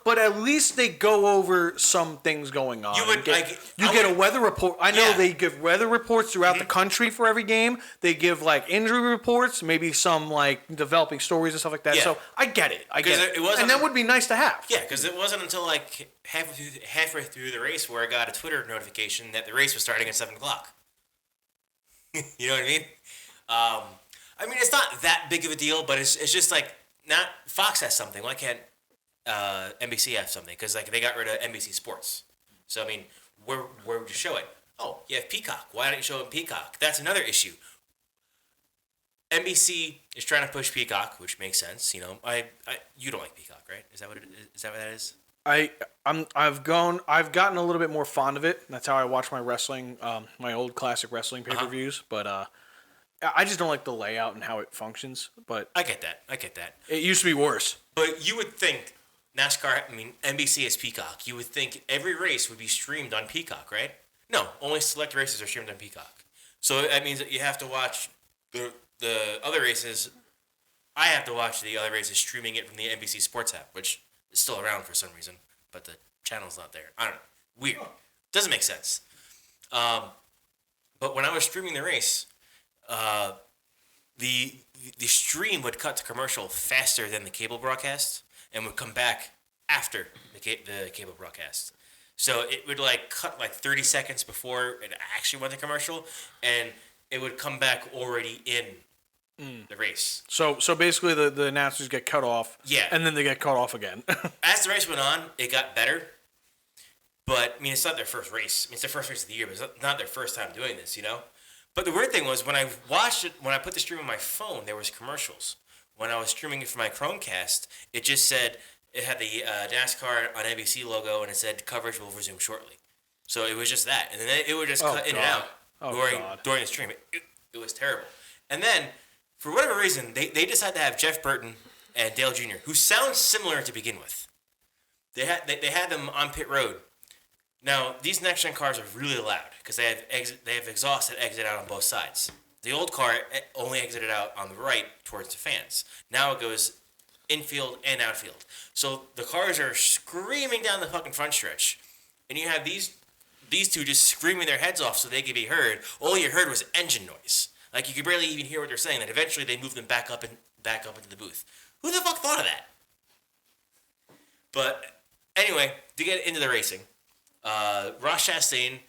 but at least they go over some things going on. You get a weather report. I know they give weather reports throughout the country for every game. They give like injury reports, maybe some like developing stories and stuff like that. Yeah. So I get it. It wasn't- and that would be nice to have. Yeah, because it wasn't until like halfway through the race where I got a Twitter notification that the race was starting at 7 o'clock. You know what I mean? I mean, it's not that big of a deal, but it's just like, not Fox has something. Why can't NBC have something? Because like they got rid of NBC Sports. So I mean, where would you show it? Oh, you have Peacock. Why don't you show it in Peacock? That's another issue. NBC is trying to push Peacock, which makes sense. You don't like Peacock, right? Is that what that is? I've gotten a little bit more fond of it. That's how I watch my wrestling, my old classic wrestling pay-per-views. But I just don't like the layout and how it functions. But I get that. it used to be worse. But you would think NBC is Peacock. You would think every race would be streamed on Peacock, right? No, only select races are streamed on Peacock. So that means that you have to watch the other races. I have to watch the other races streaming it from the NBC Sports app, which is still around for some reason, but the channel's not there. I don't know. Weird. Doesn't make sense. But when I was streaming the race, the stream would cut to commercial faster than the cable broadcast and would come back after the cable broadcast. So it would like cut like 30 seconds before it actually went to commercial, and it would come back already in the race. So basically the announcers get cut off. Yeah. And then they get cut off again. As the race went on, it got better. But I mean, it's not their first race. I mean, it's their first race of the year, but it's not their first time doing this, you know. But the weird thing was when I watched it, when I put the stream on my phone, there was commercials. When I was streaming it from my Chromecast, it just said it had the NASCAR on NBC logo, and it said coverage will resume shortly. So it was just that, and then it would just cut in and out during the stream. It was terrible. And then for whatever reason, they decided to have Jeff Burton and Dale Jr., who sound similar to begin with. They had them on pit road. Now, these next-gen cars are really loud because they have exhaust that exit out on both sides. The old car only exited out on the right towards the fans. Now it goes infield and outfield. So the cars are screaming down the fucking front stretch. And you have these two just screaming their heads off so they could be heard. All you heard was engine noise. Like, you could barely even hear what they're saying. Then eventually they moved them back up into the booth. Who the fuck thought of that? But anyway, to get into the racing, Ross Chastain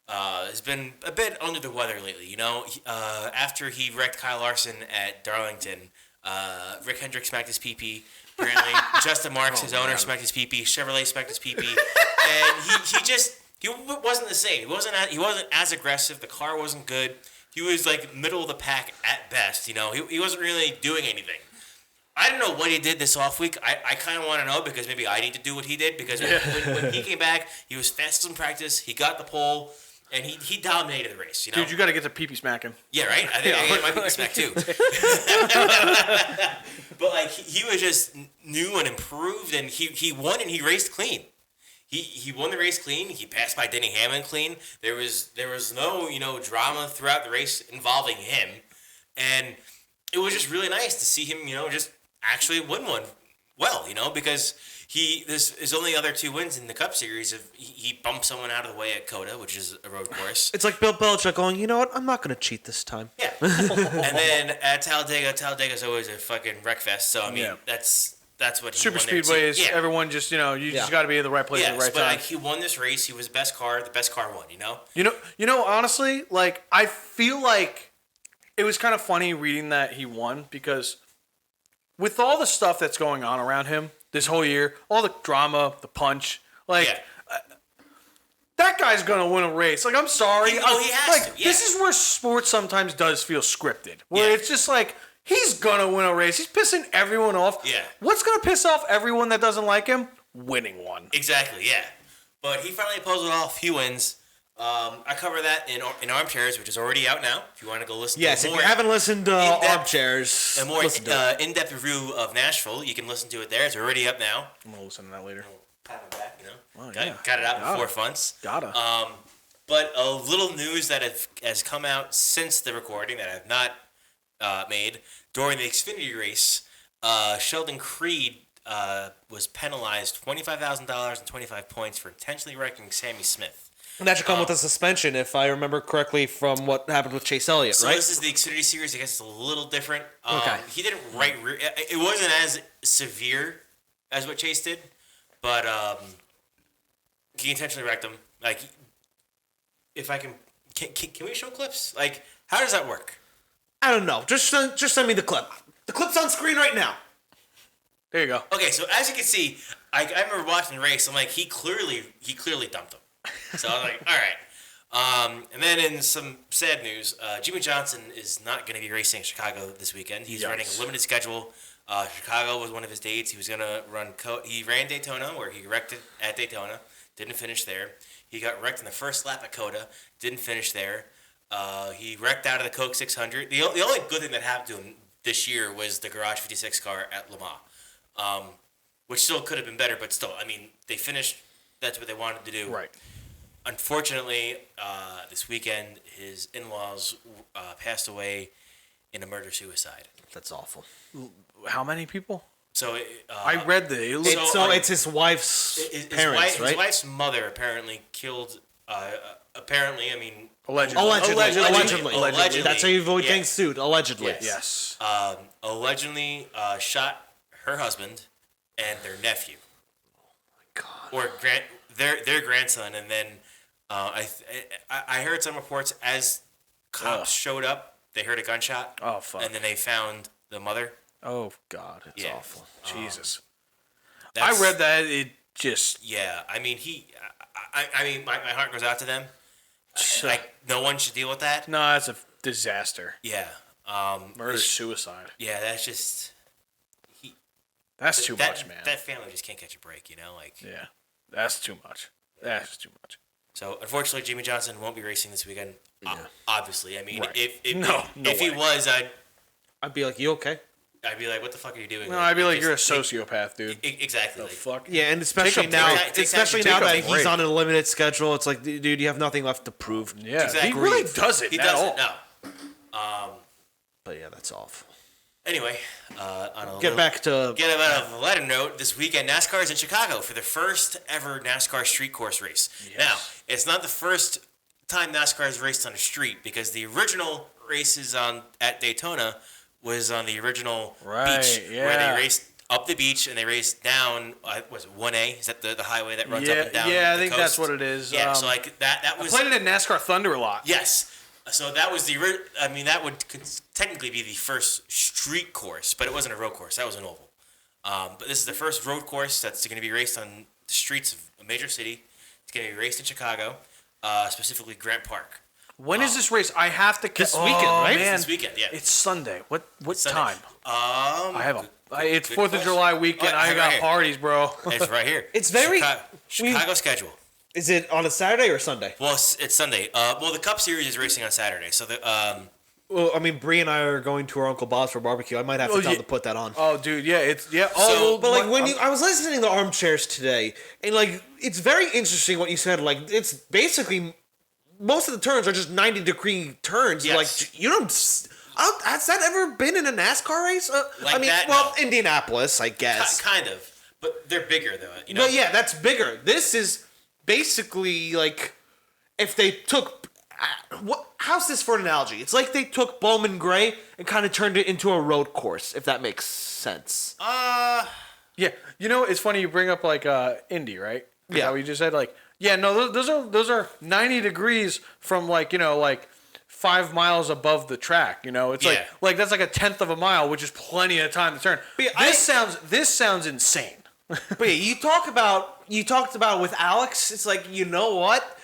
has been a bit under the weather lately. You know, after he wrecked Kyle Larson at Darlington, Rick Hendrick smacked his pee-pee. Apparently, Justin Marks, his owner, smacked his pee-pee. Chevrolet smacked his pee-pee. And he wasn't the same. He wasn't as aggressive. The car wasn't good. He was like middle of the pack at best. You know, he wasn't really doing anything. I don't know what he did this off week. I kind of want to know because maybe I need to do what he did because when he came back, he was fastest in practice. He got the pole, and he dominated the race. You know? Dude, you got to get the pee-pee smacking. Yeah, right? I think I get my pee-pee smack too. But like he was just new and improved, and he won and he raced clean. He won the race clean. He passed by Denny Hamlin clean. There was no drama throughout the race involving him, and it was just really nice to see him just actually win one well, because his only other 2 wins in the Cup Series, he bumped someone out of the way at COTA, which is a road course. It's like Bill Belichick going, you know what, I'm not going to cheat this time. Yeah. And then at Talladega's always a fucking wreckfest, so I mean, that's what he Super won there, speedways, yeah. everyone just, just got to be in the right place at the right but time. like he won this race, he was the best car won, Honestly, like I feel like it was kind of funny reading that he won because with all the stuff that's going on around him this whole year, all the drama, the punch, that guy's going to win a race. Like, I'm sorry. He has to. Yeah. This is where sports sometimes does feel scripted, where it's just like, he's going to win a race. He's pissing everyone off. Yeah. What's going to piss off everyone that doesn't like him? Winning one. Exactly, yeah. But he finally pulls it off. He wins. I cover that in Armchairs, which is already out now. If you want to go listen Yes, to if more you haven't listened to Armchairs, a more listen to it. in-depth review of Nashville, you can listen to it there. It's already up now. I'm going to listen to that later. Pat him back, Oh, Got it out before FUNTS. Gotta. But a little news that has come out since the recording that I have not made. During the Xfinity race, Sheldon Creed was penalized $25,000 and 25 points for intentionally wrecking Sammy Smith. And that should come with a suspension, if I remember correctly, from what happened with Chase Elliott, So right? this is the Xfinity Series. I guess it's a little different. Okay. He didn't it wasn't as severe as what Chase did, but he intentionally wrecked him. Like, if I can we show clips? Like, how does that work? I don't know. Just send me the clip. The clip's on screen right now. There you go. Okay, so as you can see, I remember watching the race. I'm like, he clearly dumped him. So I was like, all right. And then in some sad news, Jimmy Johnson is not going to be racing in Chicago this weekend. He's running a limited schedule. Chicago was one of his dates. He was going to run. He ran Daytona, where he wrecked it at Daytona. Didn't finish there. He got wrecked in the first lap at COTA. Didn't finish there. He wrecked out of the Coke 600. The only good thing that happened to him this year was the Garage 56 car at Le Mans, which still could have been better, but still, I mean, they finished. That's what they wanted to do. Right. Unfortunately, this weekend, his in-laws passed away in a murder-suicide. That's awful. How many people? So I read the. It's his wife's parents, right? His wife's mother apparently killed. Apparently, I mean. Allegedly. Allegedly. That's how you avoid getting sued. Allegedly. Yes. Allegedly shot her husband and their nephew. God. or their grandson, and then I heard some reports as cops showed up, they heard a gunshot. Oh, fuck. And then they found the mother. Oh, God. It's Yeah. awful. Jesus. I That's- read that. It just... Yeah, I mean I mean my heart goes out to them. Like no one should deal with that. No, that's a disaster. Yeah. Murder, suicide. Yeah, that's just That's too that, much, man. That family just can't catch a break, you know, like. Yeah. That's too much. That's too much. So unfortunately, Jimmy Johnson won't be racing this weekend. Obviously, I mean, Right. if No he way. was, I'd be like, you okay? I'd be like, what the fuck are you doing? No, I'd be like, you're a just sociopath, dude. Exactly. The like, fuck? Yeah, and especially Take a now, break. especially Take now a that break. he's on a limited schedule, it's like, dude, you have nothing left to prove. Yeah. Exactly. He really doesn't He at doesn't. all. No. But yeah, that's awful. Anyway, on a Get back to Get about a lighter note. This weekend, NASCAR is in Chicago for the first ever NASCAR street course race. Yes. Now, it's not the first time NASCAR has raced on a street because the original races at Daytona was on the original Right, beach where yeah. they raced up the beach and they raced down. Was it 1A? Is that the highway that runs up and down? Yeah, I the think coast? that's what it is. Yeah, so like that was. I played it at NASCAR Thunder a lot. Yes. So that was I mean, that would technically be the first street course, but it wasn't a road course. That was an oval. But this is the first road course that's going to be raced on the streets of a major city. It's going to be raced in Chicago, specifically Grant Park. When is this race? I have to... This weekend, right? Man. This weekend, yeah. It's Sunday. What Sunday. time? I I have it's good 4th of question. July weekend. Oh, I right got here. parties, bro. It's right here. It's very- Chicago schedule. Is it on a Saturday or Sunday? Well, it's Sunday. Well, the Cup Series is racing on Saturday, so the Well, I mean, Bree and I are going to our Uncle Bob's for barbecue. I might have to tell him to put that on. Oh, dude, yeah, it's... Yeah, But like I was listening to Armchairs today, and like it's very interesting what you said. Like it's basically most of the turns are just 90-degree turns. Yes. Like you don't. Has that ever been in a NASCAR race? Like I mean, that, well, no. Indianapolis, I guess. kind of, but they're bigger though. You know. But yeah, that's bigger. This is basically like if they took. How's this for an analogy? It's like they took Bowman Gray and kind of turned it into a road course, if that makes sense. Yeah, you know, it's funny you bring up like Indy, right? Is Yeah. that what you just said? Like, yeah, no, those are 90 degrees from like, you know, like 5 miles above the track. You know, it's Yeah. like that's like a tenth of a mile, which is plenty of time to turn. But yeah, This sounds insane. But yeah, you talked about with Alex. It's like, you know what?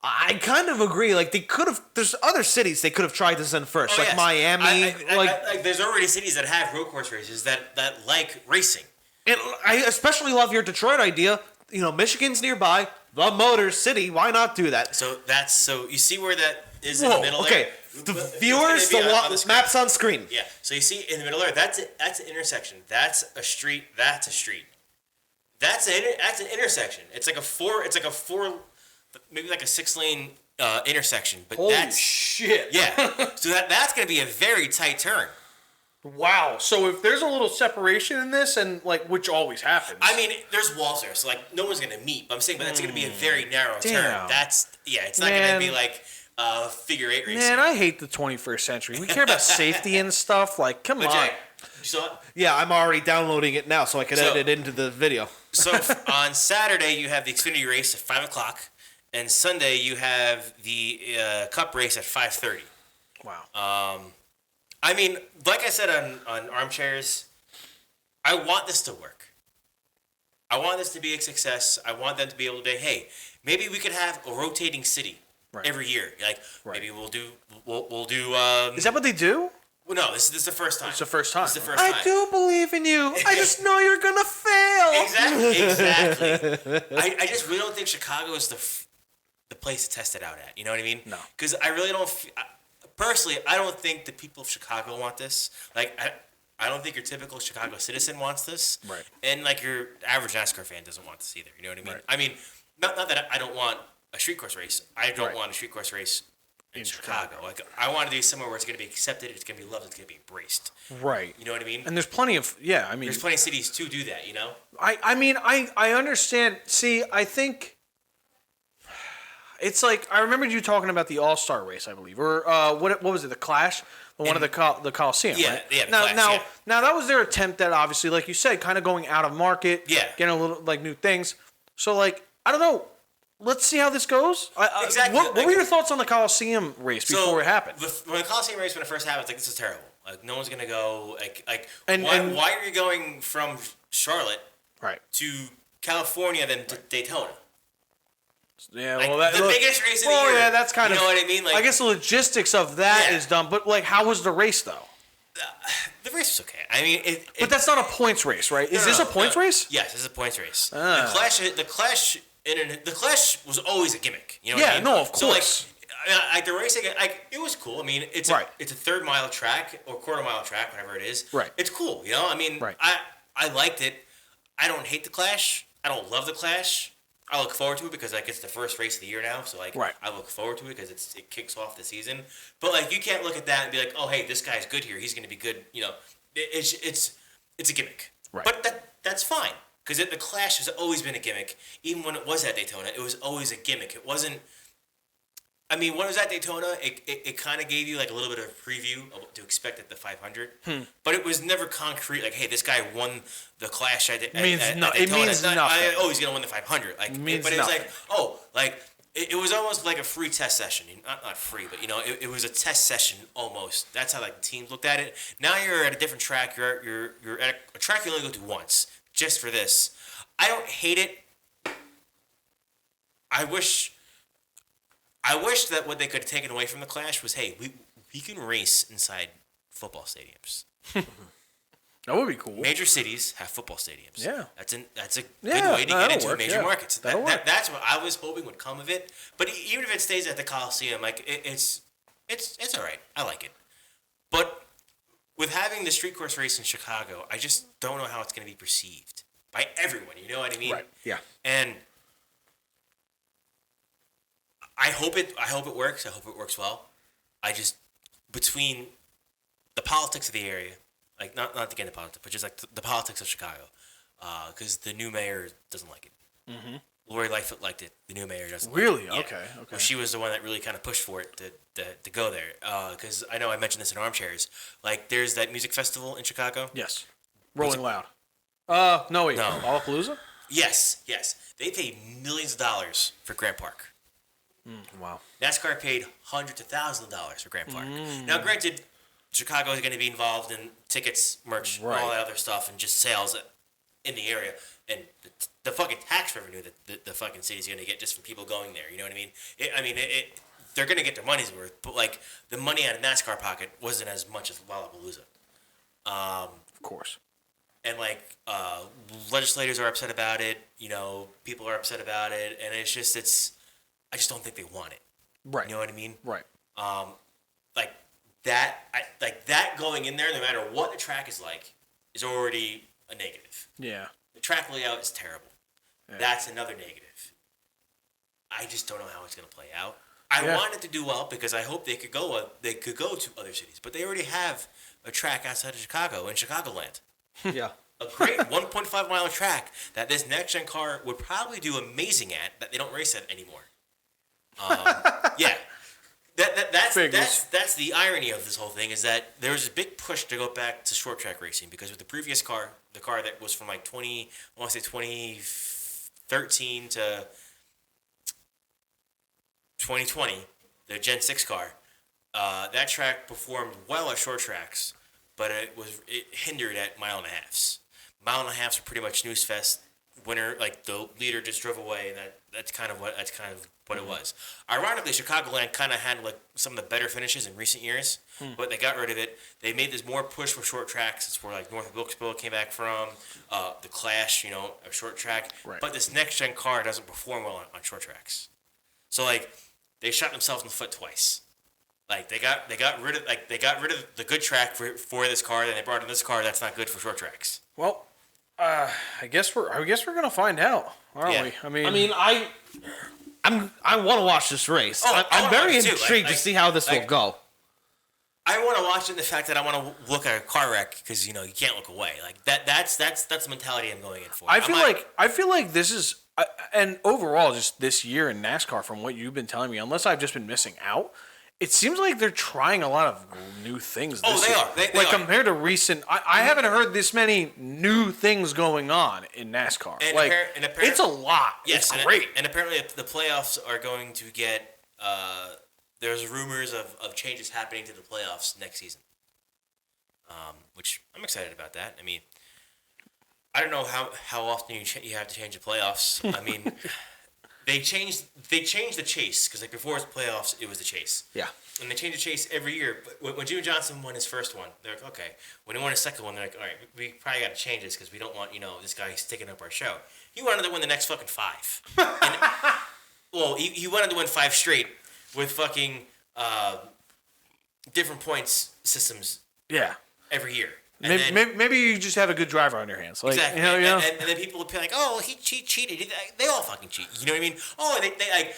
I kind of agree. Like they could have. There's other cities they could have tried this in first, Oh, like yes. Miami. like there's already cities that have road course races that like racing. And I especially love your Detroit idea. You know, Michigan's nearby, the Motor City. Why not do that? So you see where that is in the Whoa, middle okay. there? The It's viewers, gonna be the on the screen. maps on screen. Yeah. So you see in the middle there, that's an intersection. That's a street. That's a street. That's an intersection. It's like a four, maybe like a 6-lane intersection. But Holy that's shit! yeah. So that's gonna be a very tight turn. Wow. So if there's a little separation in this, and like which always happens. I mean, there's walls there, so like no one's gonna meet. But I'm saying, but that's gonna be a very narrow turn. Damn. It's not Man. gonna be like figure 8 racing. Man, I hate the 21st century. We care about safety and stuff. Like, come But on. Jay, you saw it? Yeah, I'm already downloading it now, so I can So- edit it into the video. So on Saturday you have the Xfinity race at 5:00, and Sunday you have the Cup race at 5:30. Wow. I mean, like I said on Armchairs, I want this to work. I want this to be a success. I want them to be able to say, hey, maybe we could have a rotating city every year. Like maybe we'll do. Is that what they do? Well, no, this is the first time. It's the first time. This is the first time. I do believe in you. I just know you're gonna fail. Exactly. I just really don't think Chicago is the place to test it out at. You know what I mean? No. Because I really don't. Personally, I don't think the people of Chicago want this. Like, I don't think your typical Chicago citizen wants this. Right. And like your average NASCAR fan doesn't want this either. You know what I mean? Right. I mean, not that I don't want a street course race. I don't Right. want a street course race in Chicago. Chicago. Like, I want to do somewhere where it's going to be accepted, it's going to be loved, it's going to be embraced. Right. You know what I mean? And there's plenty of I mean, There's plenty of cities to do that. You know. I mean, I understand. See, I think it's like I remembered you talking about the All-Star race, I believe, or what was it? The Clash, the one of the Coliseum. Yeah, right? yeah, the Now, Clash, now that was their attempt at obviously, like you said, kind of going out of market. Yeah. Getting a little like new things. So like, I don't know. Let's see how this goes. Exactly. What were your thoughts on the Coliseum race before it happened? When the Coliseum race, when it first happened, I was like, this is terrible. Like, no one's gonna go. And why are you going from Charlotte right to California then to Daytona? Yeah, Like, well, the biggest race of the year. yeah, that's kind you of. know what I mean? Like, I guess the logistics of that is dumb, but like, how was the race though? the race was okay. I mean, But that's not a points race, right? Is this a points race? Yes, this is a points race. Ah. The Clash was always a gimmick. You know what I mean? No, of course. So like the racing, it was cool. I mean, it's Right. it's a third mile track or quarter mile track, whatever it is. Right. It's cool. You know, I mean, Right. I liked it. I don't hate the Clash. I don't love the Clash. I look forward to it because like it's the first race of the year now, so like Right. I look forward to it because it kicks off the season. But like you can't look at that and be like, oh hey, this guy's good here. He's going to be good. You know, it's a gimmick. Right. But that's fine because the Clash has always been a gimmick. Even when it was at Daytona, it was always a gimmick. It wasn't. I mean, when it was at Daytona, it kind of gave you like a little bit of a preview of what to expect at the 500. But it was never concrete. Like, hey, this guy won the Clash at Daytona. It means nothing. He's gonna win the 500. Like, means but it was nothing. like, oh, like it was almost like a free test session. Not free, but you know, it was a test session almost. That's how like the teams looked at it. Now you're at a different track. You're at a track you only go to once just for this. I don't hate it. I wish that what they could have taken away from the Clash was, hey, we can race inside football stadiums. That would be cool. Major cities have football stadiums. Yeah. That's a Yeah, good way to get that'll into work, major yeah. markets. That'll work. That's what I was hoping would come of it. But even if it stays at the Coliseum, like it's all right. I like it. But with having the street course race in Chicago, I just don't know how it's going to be perceived by everyone. You know what I mean? Right. Yeah. And I hope it works. I hope it works well. I just between the politics of the area, like not to get into politics, but just like the politics of Chicago, because the new mayor doesn't like it. Mm-hmm. Lori Lightfoot liked it. The new mayor doesn't. Really? Like it. Yeah. Okay. Well, she was the one that really kind of pushed for it to go there. Because I know I mentioned this in Armchairs. Like, there's that music festival in Chicago. Yes. Rolling Loud. No wait. No. Lollapalooza? Yes. They paid millions of dollars for Grant Park. Wow. NASCAR paid hundreds of thousands of dollars for Grant Park. Now, granted, Chicago is going to be involved in tickets, merch, and all that other stuff, and just sales in the area, and the fucking tax revenue that the fucking city's going to get just from people going there. You know what I mean? They're going to get their money's worth, but like the money out of NASCAR pocket wasn't as much as Lollapalooza. Of course. And like legislators are upset about it. You know, people are upset about it, and I just don't think they want it. Right. You know what I mean? Right. Like that going in there, no matter what the track is like, is already a negative. Yeah. The track layout is terrible. Yeah. That's another negative. I just don't know how it's going to play out. I want it to do well because I hope they could go to other cities, but they already have a track outside of Chicago in Chicagoland. Yeah. A great 1.5 mile track that this next gen car would probably do amazing at that they don't race at anymore. Yeah. That's the irony of this whole thing is that there was a big push to go back to short track racing because with the previous car, the car that was from like 2013 to 2020, the Gen 6 car, that track performed well at short tracks, but it hindered at mile and a halves. Mile and a halves were pretty much snooze fest. Winner, like the leader just drove away, and that's kind of what it was. Ironically, Chicagoland kind of had like some of the better finishes in recent years, but they got rid of it. They made this more push for short tracks. It's where like North of Wilkesboro came back from, the Clash, a short track. Right. But this next gen car doesn't perform well on short tracks. So like they shot themselves in the foot twice. Like they got rid of the good track for this car, then they brought in this car that's not good for short tracks. Well, I guess we're gonna find out, aren't we? I want to watch this race. Oh, I'm very watch it too. intrigued to see how this will go. I want to watch it in the fact that I want to look at a car wreck because you can't look away. Like that's the mentality I'm going in for. I feel like this is and overall just this year in NASCAR from what you've been telling me, unless I've just been missing out, it seems like they're trying a lot of new things this they year. are. They like are. compared to recent, I haven't heard this many new things going on in NASCAR. And like apparently, it's a lot. Yes, it's great. And apparently the playoffs are going to get. There's rumors of changes happening to the playoffs next season. Which I'm excited about that. I mean, I don't know how often you have to change the playoffs. I mean, they changed the chase because like before it was playoffs, it was the chase. Yeah. And they change the chase every year. But when Jimmy Johnson won his first one, they're like, okay. When he won his second one, they're like, all right, we probably got to change this because we don't want this guy sticking up our show. He wanted to win the next fucking 5. Well, he wanted to win 5 straight with fucking different points systems. Yeah. Every year. Maybe you just have a good driver on your hands. Like, exactly. And then people would be like, "Oh, he cheated." They all fucking cheat. You know what I mean? Oh, they like.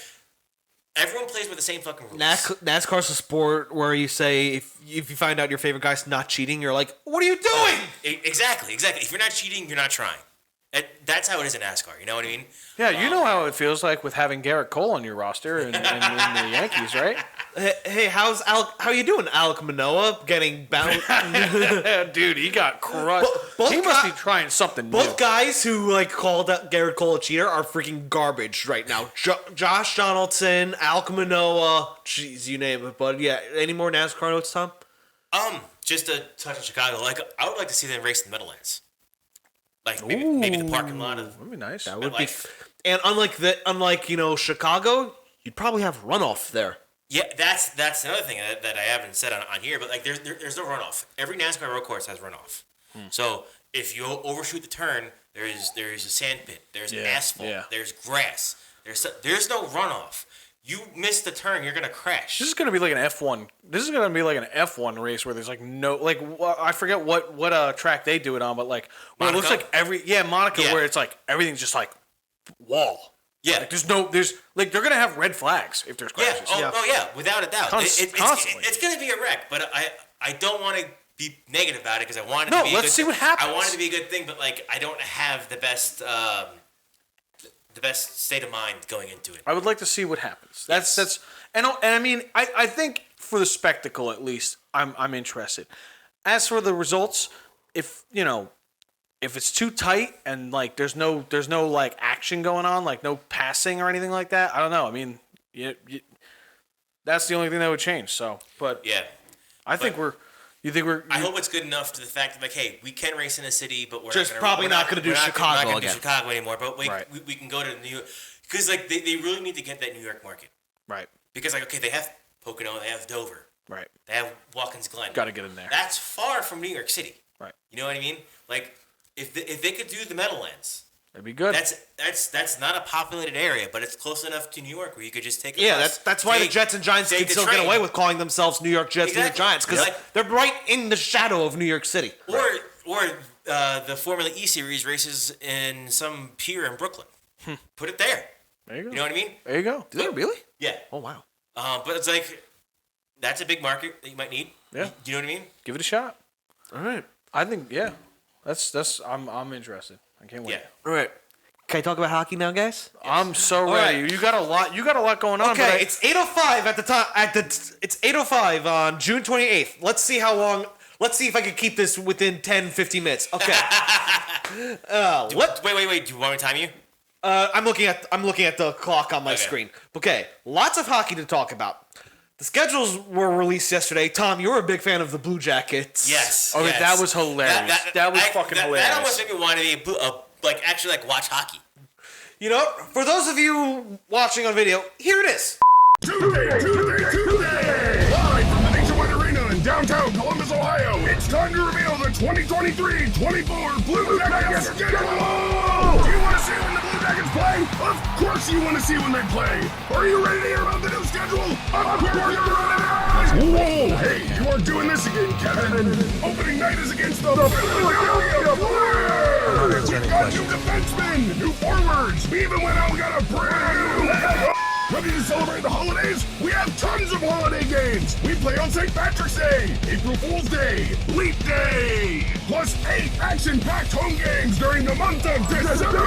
Everyone plays with the same fucking rules. NASCAR's a sport where you say if you find out your favorite guy's not cheating, you're like, "What are you doing?" Exactly. If you're not cheating, you're not trying. That's how it is in NASCAR. You know what I mean? Yeah, you know how it feels like with having Garrett Cole on your roster and in the Yankees, right? Hey, how you doing, Alec Manoah? Getting bound? Dude, he got crushed. He must be trying something new. Both guys who called Garrett Cole a cheater are freaking garbage right now. Josh Donaldson, Alec Manoah, jeez, you name it. But yeah, any more NASCAR notes, Tom? Just a touch of Chicago. Like I would like to see them race in the Meadowlands. Like maybe the parking lot of that'd be nice. That would be. And unlike Chicago, you'd probably have runoff there. Yeah, that's another thing that I haven't said on here. But like there's no runoff. Every NASCAR road course has runoff. So if you overshoot the turn, there is a sand pit. There's asphalt. Yeah. There's grass. There's no runoff. You miss the turn, you're gonna crash. This is gonna be like an F1. This is gonna be like an F1 race where there's like no I forget what track they do it on, but like where it looks like Monaco where it's like everything's just like wall. Yeah. Like there's they're gonna have red flags if there's crashes. Yeah, without a doubt. Constantly. It's gonna be a wreck, but I don't want to be negative about it because I want it to be let's see what happens. I want it to be a good thing, but like I don't have the best state of mind going into it. I would like to see what happens. That's and I mean I think for the spectacle at least I'm interested. As for the results, if it's too tight and like there's no like action going on, like no passing or anything like that, I don't know. I mean, that's the only thing that would change. So, but yeah, I think we're. I hope it's good enough to the fact that like, hey, we can race in a city, but we're probably not going to do Chicago We're not going to again. do Chicago anymore. But we can go to New York because like they really need to get that New York market. Right. Because like okay, they have Pocono, they have Dover. Right. They have Watkins Glen. Got to get in there. That's far from New York City. Right. You know what I mean? Like if they could do the Meadowlands. That'd be good. That's not a populated area, but it's close enough to New York where you could just take a bus. That's why the Jets and Giants can still get away with calling themselves New York Jets, New York Giants, because they're right in the shadow of New York City. Or the Formula E Series races in some pier in Brooklyn. Put it there. There you go. You know what I mean? There you go. Do they really? Yeah. Oh wow. But it's like that's a big market that you might need. Yeah. You know what I mean? Give it a shot. All right. I think that's I'm interested. I can't wait. Yeah. All right. Can I talk about hockey now, guys? Yes. I'm so ready. Right. You got a lot going on. Okay, it's 8:05 at the time. It's 8:05 on June 28th. Let's see how long. Let's see if I can keep this within 10-15 minutes. Okay. Wait. Do you want me to time you? I'm looking at the clock on my screen. Okay, lots of hockey to talk about. The schedules were released yesterday. Tom, you're a big fan of the Blue Jackets. Yes. Okay, yes. that was hilarious. That was fucking hilarious. That almost made me want to be actually watch hockey. You know, for those of you watching on video, here it is. Tuesday! Live from the Nationwide Arena in downtown Columbus, Ohio, it's time to reveal the 2023-24 Blue Jackets schedule! Do you want to see when the Blue Jackets play? Of course you want to see when they play! Are you ready to hear about the new schedule? Of course you're ready! Whoa! Hey, you aren't doing this again, Kevin! Opening night is against the Philadelphia Flyers! We've got new defensemen, new forwards! We even went out and got a brand new... Ready to celebrate the holidays? We have tons of holiday games! We play on St. Patrick's Day, April Fool's Day, Leap Day, plus 8 action-packed home games during the month of December!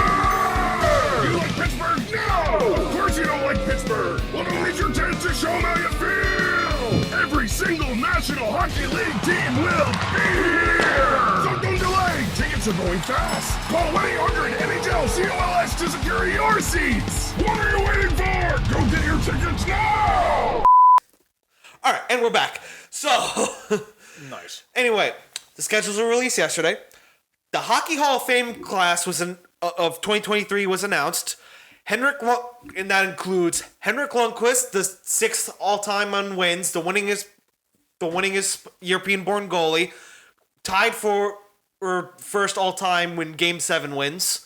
You like Pittsburgh? No! Of course you don't like Pittsburgh! Well, don't miss your chance to show them how you feel! single National Hockey League team will be here. So don't delay. Tickets are going fast. Call 1-800-NHL-COLS to secure your seats. What are you waiting for? Go get your tickets now. All right, and we're back. So, Nice. anyway, the schedules were released yesterday. The Hockey Hall of Fame class of 2023 was announced. And that includes Henrik Lundqvist, the 6th all-time on wins, the winningest European-born goalie, tied for first all-time when Game 7 wins.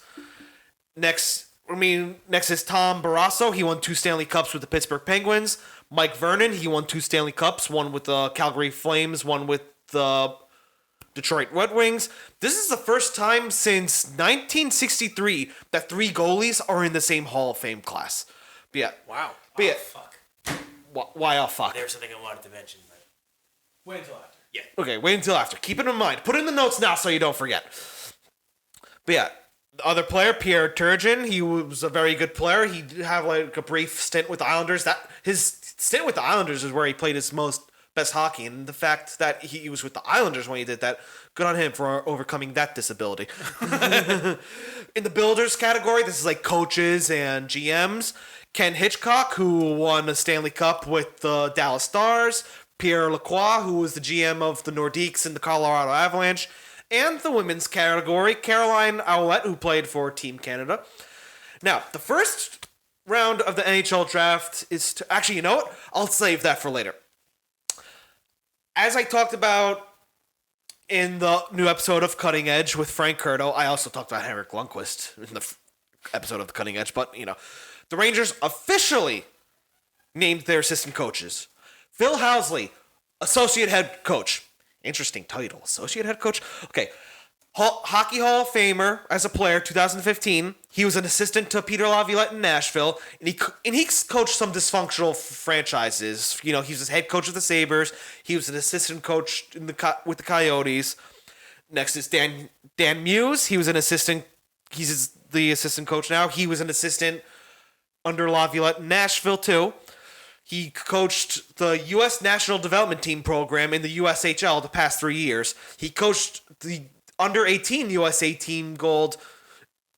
Next is Tom Barrasso. He won 2 Stanley Cups with the Pittsburgh Penguins. Mike Vernon, he won 2 Stanley Cups, one with the Calgary Flames, one with the Detroit Red Wings. This is the first time since 1963 that 3 goalies are in the same Hall of Fame class. But yeah. Wow. But yeah. Fuck. Why oh fuck? There's something I wanted to mention, but Wait until after. yeah. Okay, wait until after. Keep it in mind. Put it in the notes now so you don't forget. But yeah, the other player, Pierre Turgeon, he was a very good player. He did have like a brief stint with the Islanders. His stint with the Islanders is where he played his best hockey, and the fact that he was with the Islanders when he did that, good on him for overcoming that disability. In the builders category, this is like coaches and GMs. Ken Hitchcock, who won a Stanley Cup with the Dallas Stars. Pierre Lacroix, who was the GM of the Nordiques and the Colorado Avalanche. And the women's category, Caroline Ouellette, who played for Team Canada. Now, the first round of the NHL draft is actually, you know what? I'll save that for later. As I talked about in the new episode of Cutting Edge with Frank Curto, I also talked about Henrik Lundqvist in the episode of the Cutting Edge, but, the Rangers officially named their assistant coaches. Phil Housley, associate head coach. Interesting title, associate head coach. Okay, Hockey Hall of Famer as a player, 2015. He was an assistant to Peter Laviolette in Nashville, and he coached some dysfunctional franchises. He was head coach of the Sabres. He was an assistant coach with the Coyotes. Next is Dan Muse. He was an assistant. He's the assistant coach now. He was an assistant under Laviolette in Nashville too. He coached the U.S. National Development Team program in the USHL the past 3 years. He coached the under-18 USA Team Gold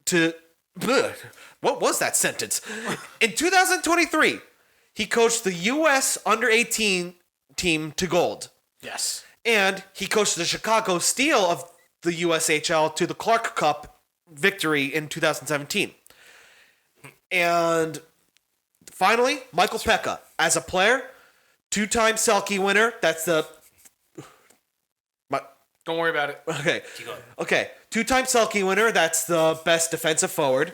to... What was that sentence? In 2023, he coached the U.S. under-18 team to gold. Yes. And he coached the Chicago Steel of the USHL to the Clark Cup victory in 2017. And finally, Michael Pekka. As a player, 2-time Selke winner. That's the... Don't worry about it. Okay. Keep going. Okay. 2-time Selke winner. That's the best defensive forward.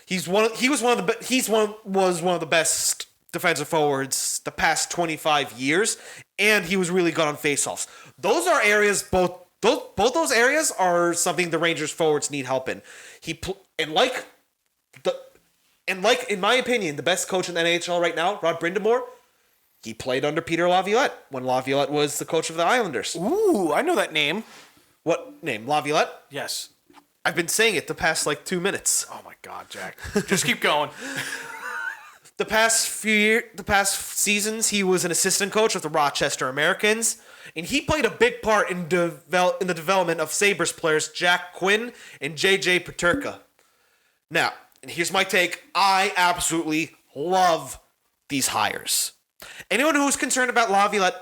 He was one of the best defensive forwards the past 25 years, and he was really good on faceoffs. Those are areas both those areas are something the Rangers forwards need help in. In my opinion, the best coach in the NHL right now, Rod Brindamore, he played under Peter Laviolette when Laviolette was the coach of the Islanders. Ooh, I know that name. What name? Laviolette? Yes. I've been saying it the past 2 minutes. Oh my God, Jack. Just keep going. The past seasons, he was an assistant coach with the Rochester Americans, and he played a big part in the development of Sabres players Jack Quinn and J.J. Peterka. Now, and here's my take. I absolutely love these hires. Anyone who's concerned about Laviolette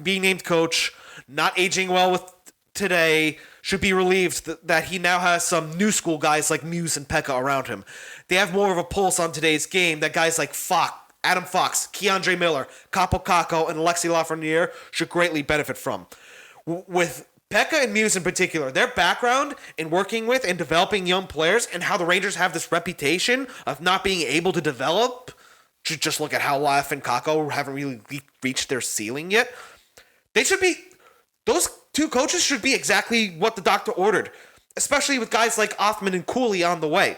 being named coach, not aging well with today, should be relieved that he now has some new school guys like Muse and Pekka around him. They have more of a pulse on today's game that guys like Adam Fox, Keandre Miller, Capo Caco, and Alexi Lafreniere should greatly benefit from. With Pekka and Muse in particular, their background in working with and developing young players and how the Rangers have this reputation of not being able to develop, just look at how Laf and Caco haven't really reached their ceiling yet. Those two coaches should be exactly what the doctor ordered, especially with guys like Othman and Cooley on the way.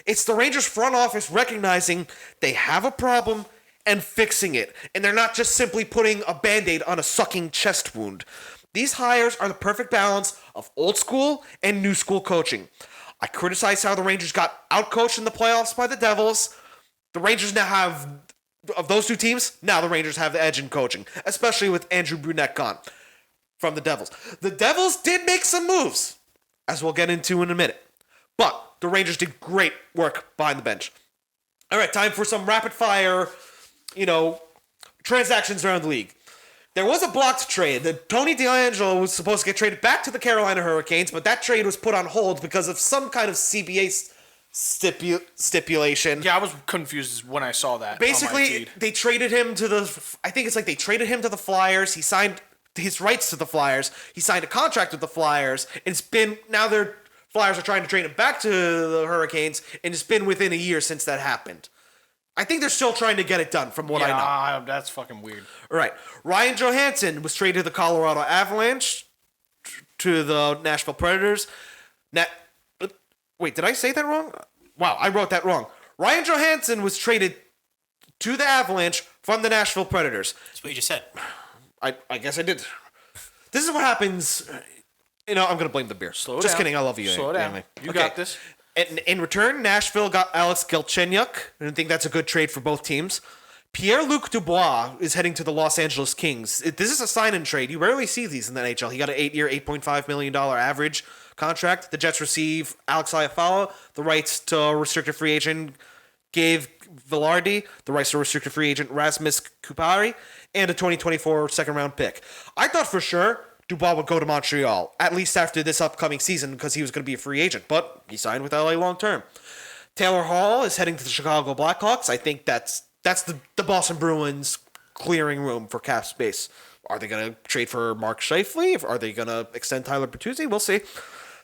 It's the Rangers front office recognizing they have a problem and fixing it, and they're not just simply putting a Band-Aid on a sucking chest wound. These hires are the perfect balance of old school and new school coaching. I criticize how the Rangers got outcoached in the playoffs by the Devils. The Rangers now have of those two teams, now the Rangers have the edge in coaching, especially with Andrew Brunette gone from the Devils. The Devils did make some moves, as we'll get into in a minute. But the Rangers did great work behind the bench. All right, time for some rapid fire, transactions around the league. There was a blocked trade. Tony DeAngelo was supposed to get traded back to the Carolina Hurricanes, but that trade was put on hold because of some kind of CBA stipulation. Yeah, I was confused when I saw that. Basically, they traded him to they traded him to the Flyers. He signed his rights to the Flyers. He signed a contract with the Flyers, and their Flyers are trying to trade him back to the Hurricanes, and it's been within a year since that happened. I think they're still trying to get it done, from what I know. That's fucking weird. All right. Ryan Johansson was traded to the Colorado Avalanche, to the Nashville Predators. Wait, did I say that wrong? Wow, I wrote that wrong. Ryan Johansson was traded to the Avalanche from the Nashville Predators. That's what you just said. I guess I did. This is what happens. I'm going to blame the beer. Slow Just down. kidding. I love you. Slow down. Anyway. You got this. In return, Nashville got Alex Galchenyuk. I think that's a good trade for both teams. Pierre-Luc Dubois is heading to the Los Angeles Kings. This is a sign-and trade. You rarely see these in the NHL. He got an 8-year, $8.5 million average contract. The Jets receive Alex Iafallo, the rights to restricted free agent Gabe Vilardi, the rights to restricted free agent Rasmus Kupari, and a 2024 second-round pick. I thought for sure Dubois would go to Montreal, at least after this upcoming season, because he was going to be a free agent, but he signed with LA long-term. Taylor Hall is heading to the Chicago Blackhawks. I think that's the Boston Bruins clearing room for cap space. Are they going to trade for Mark Scheifele? Are they going to extend Tyler Bertuzzi? We'll see.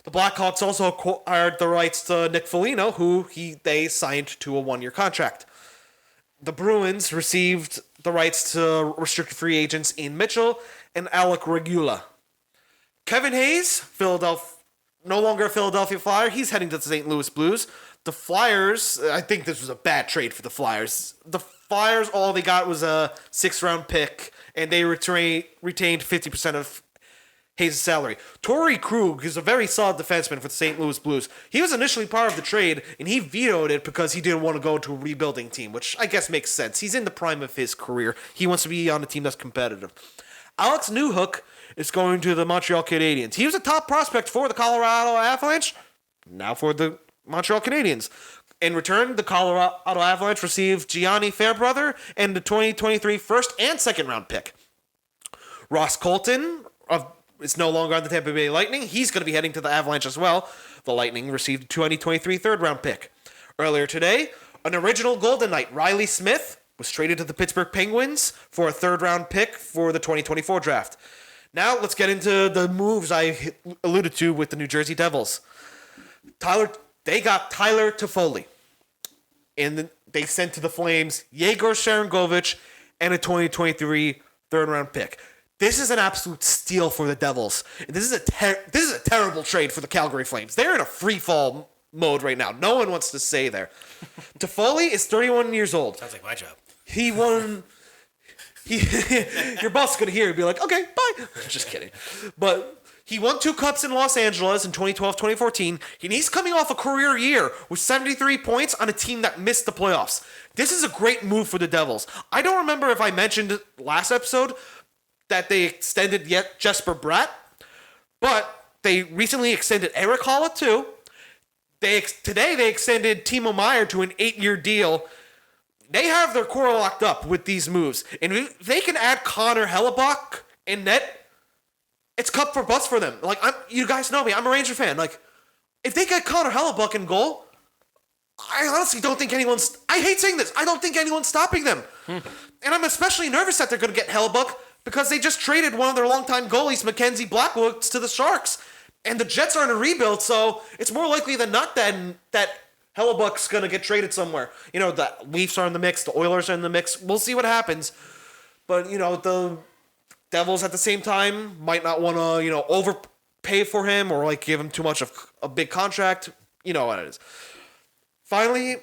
The Blackhawks also acquired the rights to Nick Foligno, who they signed to a one-year contract. The Bruins received the rights to restricted free agents Ian Mitchell and Alec Regula. Kevin Hayes, no longer a Philadelphia Flyer. He's heading to the St. Louis Blues. The Flyers, I think this was a bad trade for the Flyers. The Flyers, all they got was a 6th-round pick, and they retained 50% of Hayes' salary. Torrey Krug is a very solid defenseman for the St. Louis Blues. He was initially part of the trade, and he vetoed it because he didn't want to go to a rebuilding team, which I guess makes sense. He's in the prime of his career. He wants to be on a team that's competitive. Alex Newhook is going to the Montreal Canadiens. He was a top prospect for the Colorado Avalanche, now for the Montreal Canadiens. In return, the Colorado Avalanche received Gianni Fairbrother and the 2023 first and second round pick. Ross Colton is no longer on the Tampa Bay Lightning. He's going to be heading to the Avalanche as well. The Lightning received a 2023 third round pick. Earlier today, an original Golden Knight, Riley Smith, was traded to the Pittsburgh Penguins for a third round pick for the 2024 draft. Now let's get into the moves I alluded to with the New Jersey Devils. They got Tyler Toffoli. And they sent to the Flames Yegor Sharangovich and a 2023 third round pick. This is an absolute steal for the Devils. This is a terrible trade for the Calgary Flames. They're in a free fall mode right now. No one wants to stay there. Toffoli is 31 years old. Sounds like my job. He won. Your boss is gonna hear it and be like, okay, bye. Just kidding. But he won 2 cups in Los Angeles in 2012-2014, and he's coming off a career year with 73 points on a team that missed the playoffs. This is a great move for the Devils. I don't remember if I mentioned last episode that they extended Jesper Bratt, but they recently extended Eric Holla too. Today they extended Timo Meier to an 8-year deal. They have their core locked up with these moves. And if they can add Connor Hellebuck in net, it's cup for bust for them. You guys know me. I'm a Ranger fan. If they get Connor Hellebuck in goal, I honestly don't think anyone's... I hate saying this. I don't think anyone's stopping them. And I'm especially nervous that they're going to get Hellebuck because they just traded one of their longtime goalies, Mackenzie Blackwoods, to the Sharks. And the Jets are in a rebuild, so it's more likely than not that Hellebuck's going to get traded somewhere. The Leafs are in the mix. The Oilers are in the mix. We'll see what happens. But, the Devils at the same time might not want to, overpay for him or, give him too much of a big contract. You know what it is. Finally,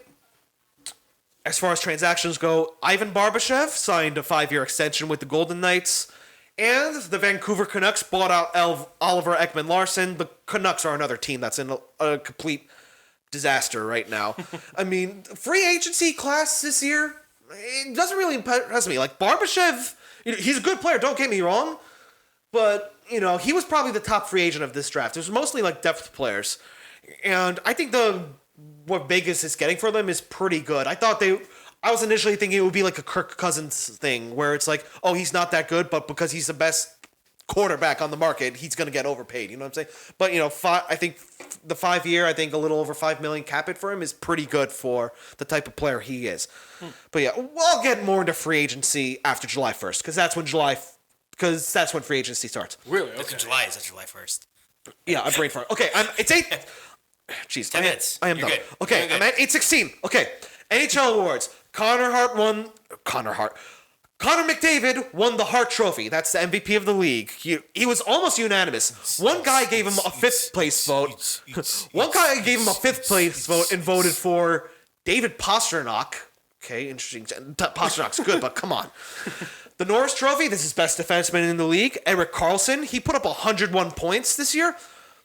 as far as transactions go, Ivan Barbashev signed a 5-year extension with the Golden Knights. And the Vancouver Canucks bought out Oliver Ekman-Larsson. The Canucks are another team that's in a complete disaster right now. I mean, free agency class this year, it doesn't really impress me. Like Barbashev, he's a good player. Don't get me wrong, but he was probably the top free agent of this draft. It was mostly like depth players, and I think what Vegas is getting for them is pretty good. I was initially thinking it would be like a Kirk Cousins thing, where it's like, oh, he's not that good, but because he's the best quarterback on the market, he's going to get overpaid. You know what I'm saying? But I think the 5 year, I think a little over $5 million cap it for him is pretty good for the type of player he is. But yeah, we'll get more into free agency after July 1st because that's when free agency starts. Really? It's in July. Is that July 1st? Yeah, I'm brain fart. Okay, it's 8. Jeez, 10 minutes. I am You're done. good. Okay, You're good. I'm at 8:16. Okay, NHL awards. Connor McDavid won the Hart Trophy. That's the MVP of the league. He was almost unanimous. One guy gave him a fifth place vote. One guy gave him a fifth place vote and voted for David Pastrnak. Okay, interesting. Pasternak's good, but come on. The Norris Trophy, this is best defenseman in the league. Erik Karlsson, he put up 101 points this year.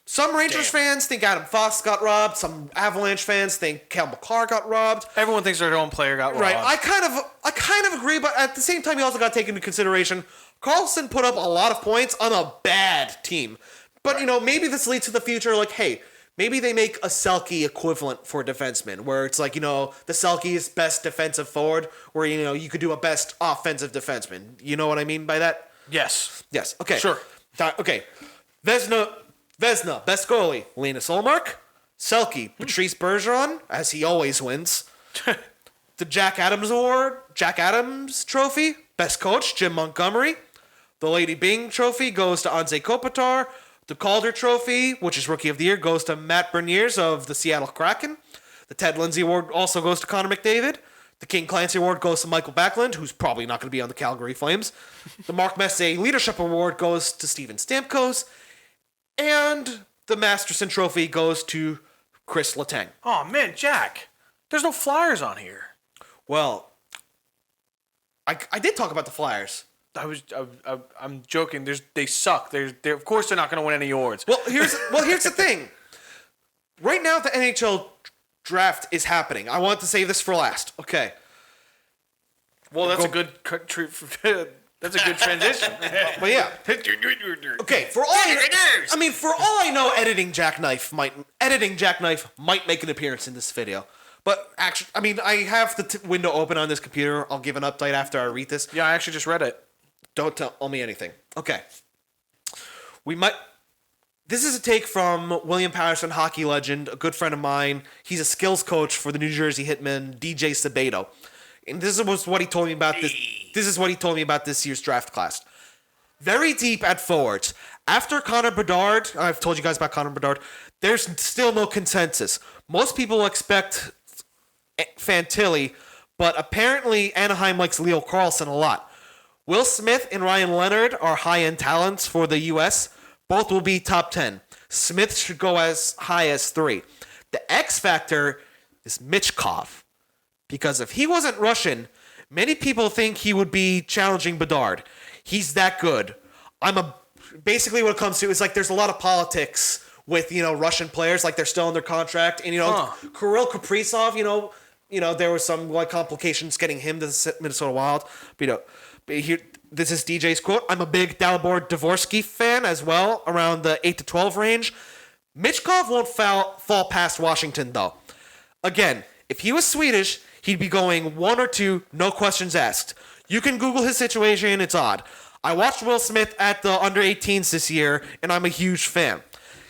Some Rangers fans think Adam Fox got robbed. Some Avalanche fans think Cale Makar got robbed. Everyone thinks their own player got robbed. Right. I kind of agree, but at the same time, you also got to take into consideration Karlsson put up a lot of points on a bad team. But maybe this leads to the future. Like, hey, maybe they make a Selke equivalent for defensemen, where it's like the Selke is best defensive forward, where you could do a best offensive defenseman. You know what I mean by that? Yes. Yes. Okay. Sure. Okay. Vezina, best goalie, Linus Ullmark. Selke, Patrice Bergeron, as he always wins. The Jack Adams Award, Jack Adams Trophy, best coach, Jim Montgomery. The Lady Byng Trophy goes to Anze Kopitar. The Calder Trophy, which is Rookie of the Year, goes to Matt Berniers of the Seattle Kraken. The Ted Lindsay Award also goes to Connor McDavid. The King Clancy Award goes to Michael Backlund, who's probably not going to be on the Calgary Flames. The Mark Messier Leadership Award goes to Steven Stamkos. And the Masterson Trophy goes to Chris Letang. Oh, man, Jack. There's no Flyers on here. Well, I did talk about the Flyers. I'm joking. They suck. They're of course they're not going to win any awards. Well, here's the thing. Right now, the NHL draft is happening. I want to save this for last. Okay. Well, that's a good that's a good transition. But yeah. Okay. For all I know, editing JackKnife might make an appearance in this video. But actually, I have the window open on this computer. I'll give an update after I read this. Yeah, I actually just read it. Don't tell me anything. Okay. This is a take from William Patterson, hockey legend, a good friend of mine. He's a skills coach for the New Jersey Hitmen, DJ Sabato. And this is what he told me about this. This is what he told me about this year's draft class. Very deep at forwards. After Connor Bedard, I've told you guys about Connor Bedard, there's still no consensus. Most people expect Fantilli, but apparently Anaheim likes Leo Carlsson a lot. Will Smith and Ryan Leonard are high-end talents for the U.S. Both will be top 10. Smith should go as high as 3. The X factor is Michkov. Because if he wasn't Russian, many people think he would be challenging Bedard. He's that good. Basically what it comes to is like there's a lot of politics with, Russian players, like they're still in their contract. And, Kirill Kaprizov, there was some complications getting him to the Minnesota Wild. But, here, this is DJ's quote. I'm a big Dalibor Dvorsky fan as well, around the 8 to 12 range. Michkov won't fall past Washington, though. Again, if he was Swedish, he'd be going 1 or 2, no questions asked. You can Google his situation, it's odd. I watched Will Smith at the under-18s this year, and I'm a huge fan.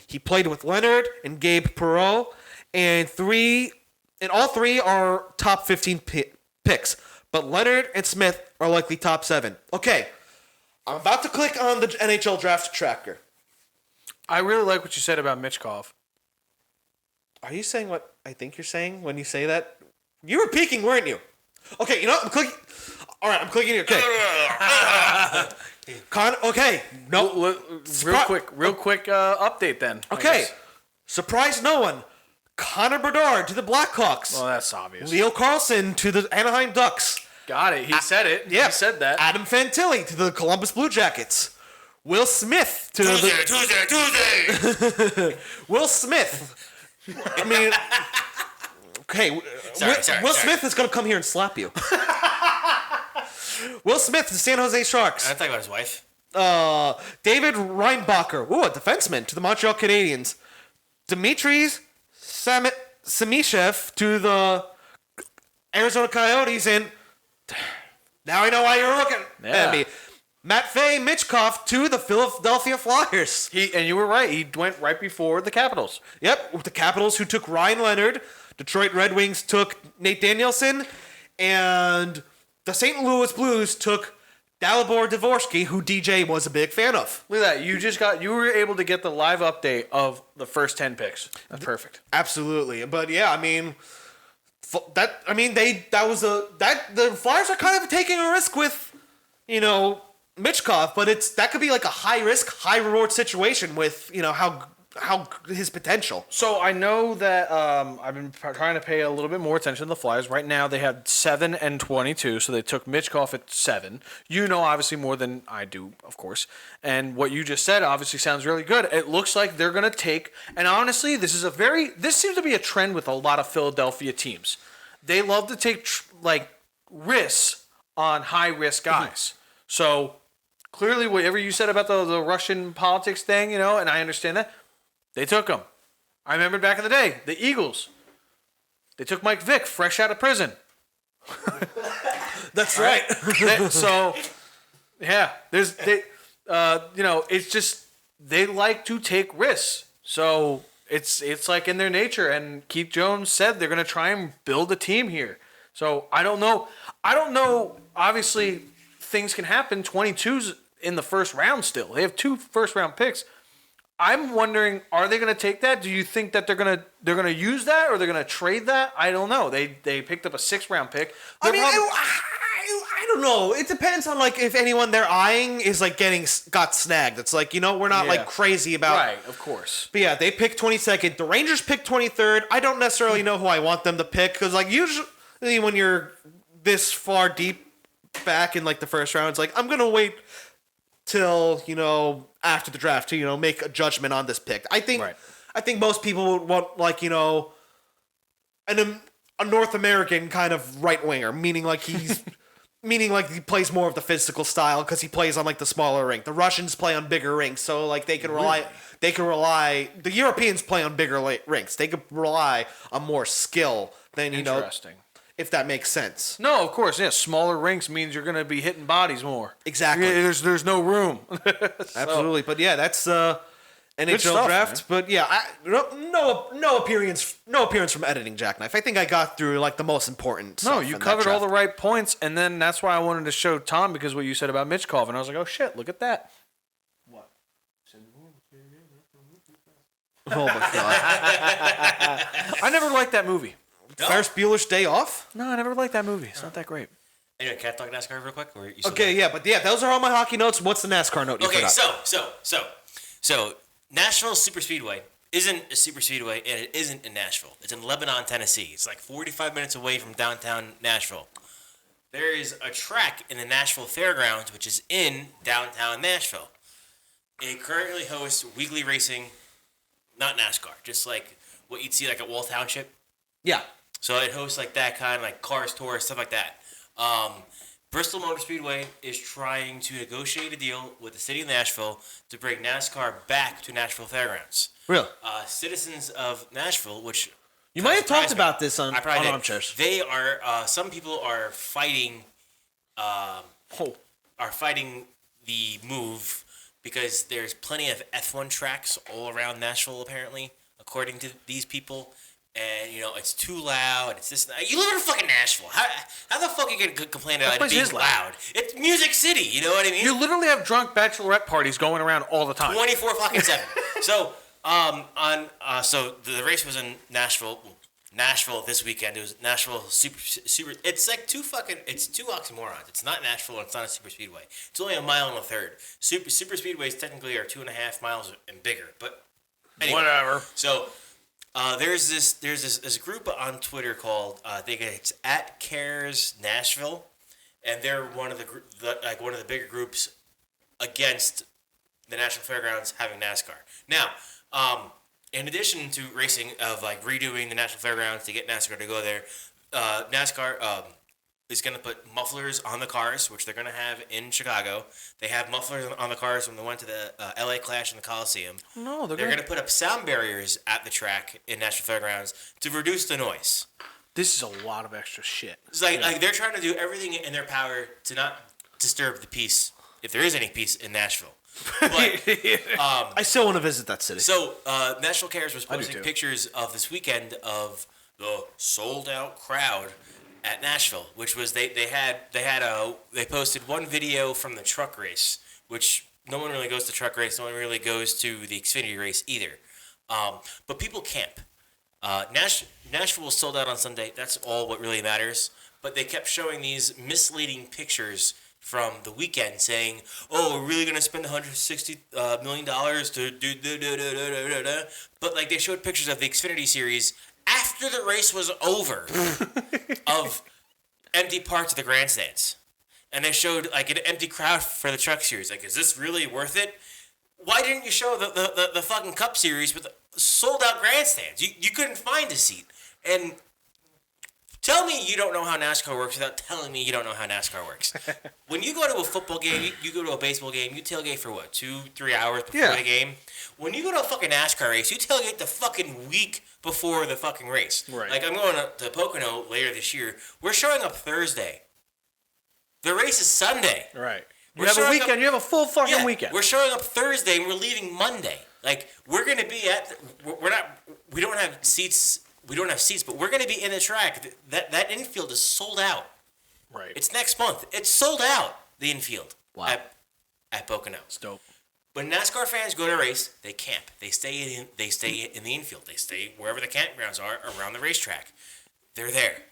He played with Leonard and Gabe Perreault, and all three are top 15 picks. But Leonard and Smith are likely top 7. Okay, I'm about to click on the NHL draft tracker. I really like what you said about Michkov. Are you saying what I think you're saying when you say that? You were peeking, weren't you? Okay, I'm clicking. All right, I'm clicking here. Okay. Okay. No. Real quick update then. Okay. Surprise no one. Connor Bedard to the Blackhawks. Well, that's obvious. Leo Carlsson to the Anaheim Ducks. Got it. He said it. Yeah. He said that. Adam Fantilli to the Columbus Blue Jackets. Will Smith to Tuesday. Will Smith. Okay. Sorry. Will Smith is going to come here and slap you. Will Smith, the San Jose Sharks. I'm talking about his wife. David Reinbacher, a defenseman to the Montreal Canadiens. Dmitry Samishev to the Arizona Coyotes, and now I know why you're looking at me. Matvey Michkov to the Philadelphia Flyers. And you were right. He went right before the Capitals. Yep, the Capitals, who took Ryan Leonard. Detroit Red Wings took Nate Danielson, and the St. Louis Blues took Dalibor Dvorsky, who DJ was a big fan of. Look at that. You were able to get the live update of the first 10 picks. That's perfect. Absolutely. But yeah, I mean, the Flyers are kind of taking a risk with, Michkov, but that could be like a high risk, high reward situation with, how his potential. So I know that I've been trying to pay a little bit more attention to the Flyers. Right now they have 7 and 22, so they took Michkov at 7. You know obviously more than I do, of course. And what you just said obviously sounds really good. It looks like they're going to take, and honestly, this seems to be a trend with a lot of Philadelphia teams. They love to take risks on high risk guys. So clearly whatever you said about the Russian politics thing, and I understand that. They took him. I remember back in the day, the Eagles. They took Mike Vick, fresh out of prison. That's right. It's just they like to take risks. So it's like in their nature. And Keith Jones said they're going to try and build a team here. So I don't know. Obviously, things can happen. 22's in the first round still. They have 2 first-round picks. I'm wondering, are they going to take that? Do you think that they're going to use that, or they're going to trade that? I don't know. They picked up a 6th-round pick. I don't know. It depends on if anyone they're eyeing is got snagged. It's we're not crazy about. Right, of course. But yeah, they picked 22nd. The Rangers picked 23rd. I don't necessarily know who I want them to pick because usually when you're this far deep back in the first round, it's I'm gonna wait till after the draft to make a judgment on this pick. I think most people would want a North American kind of right winger, meaning he plays more of the physical style because he plays on the smaller rink. The Russians play on bigger rinks, so they can rely. They can rely. The Europeans play on bigger rinks. They could rely on more skill than Interesting. If that makes sense. No, of course, yeah. Smaller rinks means you're going to be hitting bodies more. Exactly. There's no room. Absolutely, but yeah, that's NHL draft. Man. But yeah, no appearance from editing JackKnife. I think I got through the most important. No, you covered all the right points, and then that's why I wanted to show Tom because what you said about Michkov, and I was like, oh shit, look at that. What? Oh my god! I never liked that movie. No. Ferris Bueller's Day Off? No, I never liked that movie. It's not that great. Anyway, can I talk NASCAR real quick? Those are all my hockey notes. What's the NASCAR note you forgot? So Nashville Super Speedway isn't a super speedway, and it isn't in Nashville. It's in Lebanon, Tennessee. It's 45 minutes away from downtown Nashville. There is a track in the Nashville Fairgrounds, which is in downtown Nashville. It currently hosts weekly racing, not NASCAR, just what you'd see at Wall Township. Yeah. So it hosts that kind of Cars Tour, stuff like that. Bristol Motor Speedway is trying to negotiate a deal with the city of Nashville to bring NASCAR back to Nashville Fairgrounds. Really? Citizens of Nashville, which you might have talked about this on Armchairs. They are. Some people are fighting. Are fighting the move because there's plenty of F1 tracks all around Nashville, apparently, according to these people. And, it's too loud. It's this. You live in fucking Nashville. How the fuck are you going to complain about it being loud? It's Music City. You know what I mean? You literally have drunk bachelorette parties going around all the time. 24 fucking 7. So, so the race was in Nashville this weekend. It was Nashville Super. It's it's 2 oxymorons. It's not Nashville and it's not a super speedway. It's only 1.3 miles. Super speedways technically are 2.5 miles and bigger, but anyway. Whatever. So, there's this group on Twitter called I think it's @Cares Nashville, and they're one of the bigger groups against the National Fairgrounds having NASCAR. Now, in addition to racing of redoing the National Fairgrounds to get NASCAR to go there, NASCAR is going to put mufflers on the cars, which they're going to have in Chicago. They have mufflers on the cars when they went to the LA Clash in the Coliseum. No, They're going to put up sound barriers at the track in Nashville Fairgrounds to reduce the noise. This is a lot of extra shit. It's like they're trying to do everything in their power to not disturb the peace, if there is any peace in Nashville. But, I still want to visit that city. so Nashville Cares was posting pictures of this weekend of the sold out crowd at Nashville, which was they posted one video from the truck race, which no one really goes to truck race, no one really goes to the Xfinity race either. But people camp. Nashville was sold out on Sunday. That's all what really matters. But they kept showing these misleading pictures from the weekend saying, "Oh, we're really gonna spend $160 million to do." But like they showed pictures of the Xfinity Series after the race was over of empty parts of the grandstands, and they showed like an empty crowd for the Truck Series. Like, is this really worth it? Why didn't you show the fucking Cup Series with sold out grandstands? You couldn't find a seat. And tell me you don't know how NASCAR works without telling me you don't know how NASCAR works. When you go to a football game, you go to a baseball game, you tailgate for what, 2-3 hours before the game? When you go to a fucking NASCAR race, you tailgate the fucking week before the fucking race. Right. Like, I'm going to Pocono later this year. We're showing up Thursday. The race is Sunday. Right. You We're have a showing weekend. You have a full fucking weekend. We're showing up Thursday and we're leaving Monday. Like, we're gonna be we don't have seats. We don't have seats, but we're gonna be in the track. That infield is sold out. Right. It's next month. It's sold out. The infield. Wow. At Pocono. It's dope. When NASCAR fans go to a race, they camp. They stay in the infield. They stay wherever the campgrounds are around the racetrack. They're there.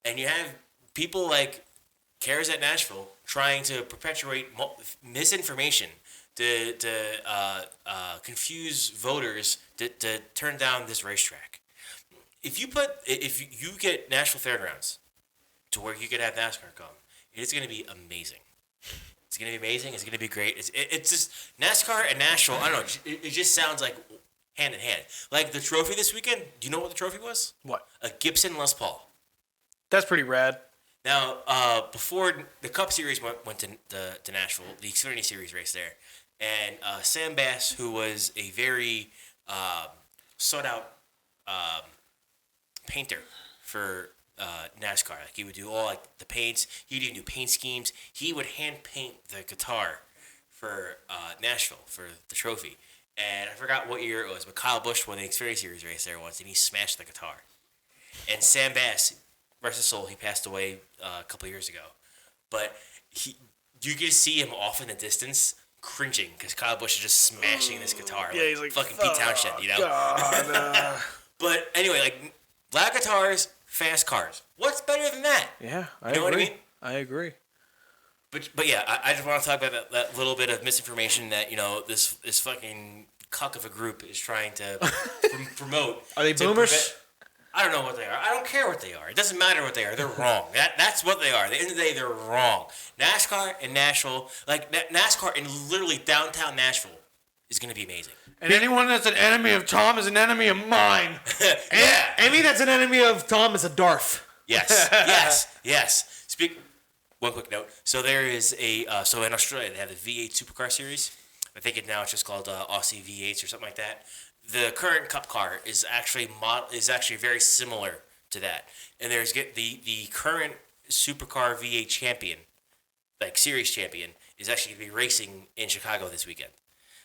And you have people like Cares at Nashville trying to perpetuate misinformation to confuse voters to turn down this racetrack. If you get Nashville Fairgrounds to where you could have NASCAR come, it's going to be amazing. It's going to be amazing. It's going to be great. It's just NASCAR and Nashville. I don't know. It just sounds like hand in hand. Like the trophy this weekend. Do you know what the trophy was? What? A Gibson Les Paul. That's pretty rad. Now, before the Cup Series went to Nashville, the Xfinity Series race there, and Sam Bass, who was a very sought-out painter for NASCAR, like he would do all like the paints, he'd even do paint schemes. He would hand paint the guitar for Nashville for the trophy, and I forgot what year it was, but Kyle Busch won the Xfinity Series race there once, and he smashed the guitar. And Sam Bass, rest his soul, he passed away a couple years ago. But you get to see him off in the distance cringing because Kyle Busch is just smashing this guitar. Yeah, he's like fucking Pete Townshend, you know? God, But anyway, like loud guitars, fast cars. What's better than that? yeah, I You know agree. what I mean? I agree. But yeah, I just want to talk about that little bit of misinformation that, you know, this fucking cuck of a group is trying to promote. Are they to boomers? I don't know what they are. I don't care what they are. It doesn't matter what they are. They're wrong. That's what they are. At the end of the day, they're wrong. NASCAR and Nashville, like NASCAR in literally downtown Nashville, is going to be amazing. And anyone that's an enemy of Tom is an enemy of mine. Yeah. Any that's an enemy of Tom is a Darth. Yes. One quick note. So there is so in Australia they have the V8 Supercar Series. I think now it's just called Aussie V8s or something like that. The current Cup car is actually very similar to that, and there's the current Supercar V8 champion, like series champion, is actually going to be racing in Chicago this weekend.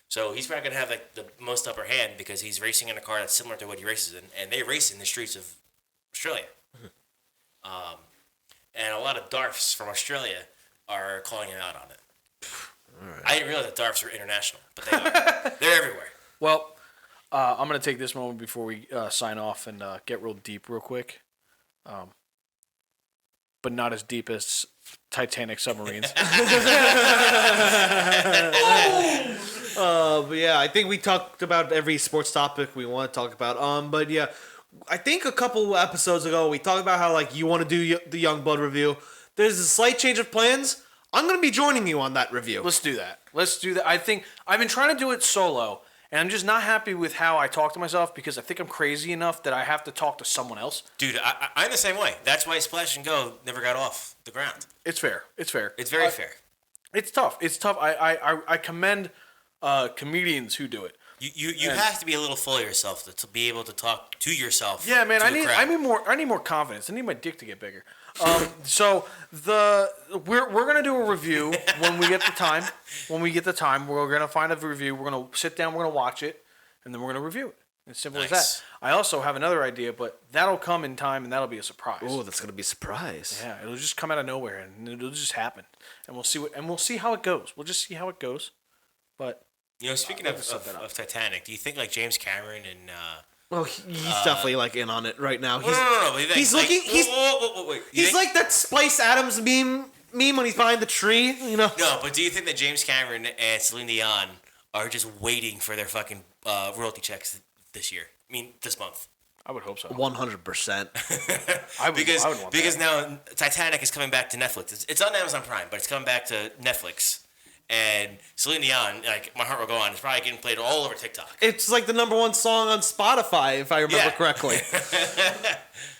So he's probably going to have like the most upper hand because he's racing in a car that's similar to what he races in, and they race in the streets of Australia. And a lot of Darths from Australia are calling him out on it. Right. I didn't realize that Darths were international, but they are. They're everywhere. Well, I'm going to take this moment before we sign off and get real deep real quick. But not as deep as Titanic submarines. But yeah, I think we talked about every sports topic we want to talk about. But yeah, I think a couple episodes ago we talked about how like you want to do the Youngblood review. There's a slight change of plans. I'm going to be joining you on that review. Let's do that. I think I've been trying to do it solo, And I'm just not happy with how I talk to myself because I think I'm crazy enough that I have to talk to someone else. Dude, I'm the same way. That's why Splash and Go never got off the ground. It's fair. It's fair. It's very fair. It's tough. It's tough. I commend comedians who do it. You have to be a little full of yourself to be able to talk to yourself. Yeah, man. to I need more confidence. I need my dick to get bigger. So we're gonna do a review when we get the time. When we get the time, we're gonna find a review. We're gonna sit down. We're gonna watch it, and then we're gonna review it. As simple as that. I also have another idea, but that'll come in time, and that'll be a surprise. Oh, that's gonna be a surprise. Yeah, it'll just come out of nowhere, and it'll just happen, and we'll see how it goes. We'll just see how it goes. But speaking of Titanic, do you think like James Cameron and Oh, he's definitely like in on it right now. He's, no. He's looking. Wait. He's like that Spice Adams meme when he's behind the tree. You know. No, but do you think that James Cameron and Celine Dion are just waiting for their fucking royalty checks this year? I mean, this month. I would hope so. 100%. I would want because that. now Titanic is coming back to Netflix. It's on Amazon Prime, but it's coming back to Netflix. And Celine Dion, like My Heart Will Go On, is probably getting played all over TikTok. It's like the #1 song on Spotify, if I remember correctly.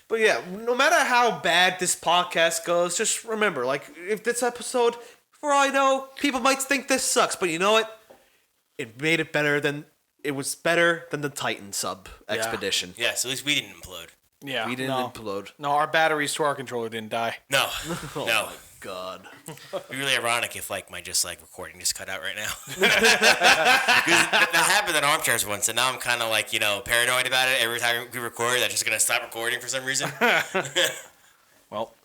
But yeah, no matter how bad this podcast goes, just remember, like, if this episode, for all I know, people might think this sucks, but you know what? It made it better than the Titan sub expedition. Yeah, so at least we didn't implode. Yeah, We didn't implode. No, our batteries to our controller didn't die. No, Oh no. my god. It'd be really ironic if my recording just cut out right now. Because that happened in armchairs once, and now I'm kind of paranoid about it. Every time we record, that's just gonna stop recording for some reason. Well,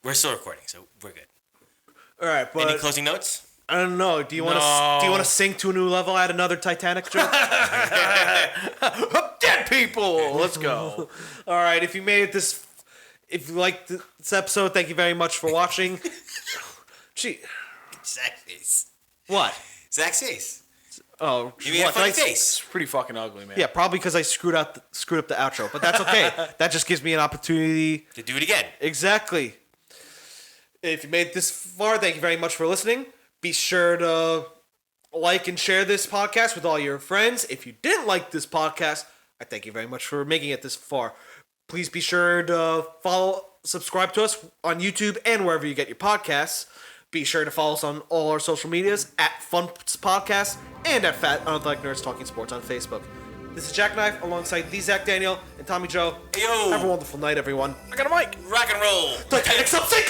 we're still recording, so we're good. All right, but Any closing notes? I don't know. Do you want to sink to a new level? Add another Titanic joke? dead people. Let's go. All right. If you liked this episode, thank you very much for watching. Gee, Zach's face. what? Zach's face. Oh, You mean a funny face? It's pretty fucking ugly, man. Yeah, probably because I screwed up the outro, but that's okay. That just gives me an opportunity. To do it again. Exactly. If you made it this far, thank you very much for listening. Be sure to like and share this podcast with all your friends. If you didn't like this podcast, I thank you very much for making it this far. Please be sure to subscribe to us on YouTube and wherever you get your podcasts. Be sure to follow us on all our social medias at FUNTS Podcast and at Fat Unathletic Nerds Talking Sports on Facebook. This is JackKnife alongside the Zack Daniel and Tommy Joe. Hey, yo. Have a wonderful night, everyone. I got a mic. Rock and roll. Titanic something!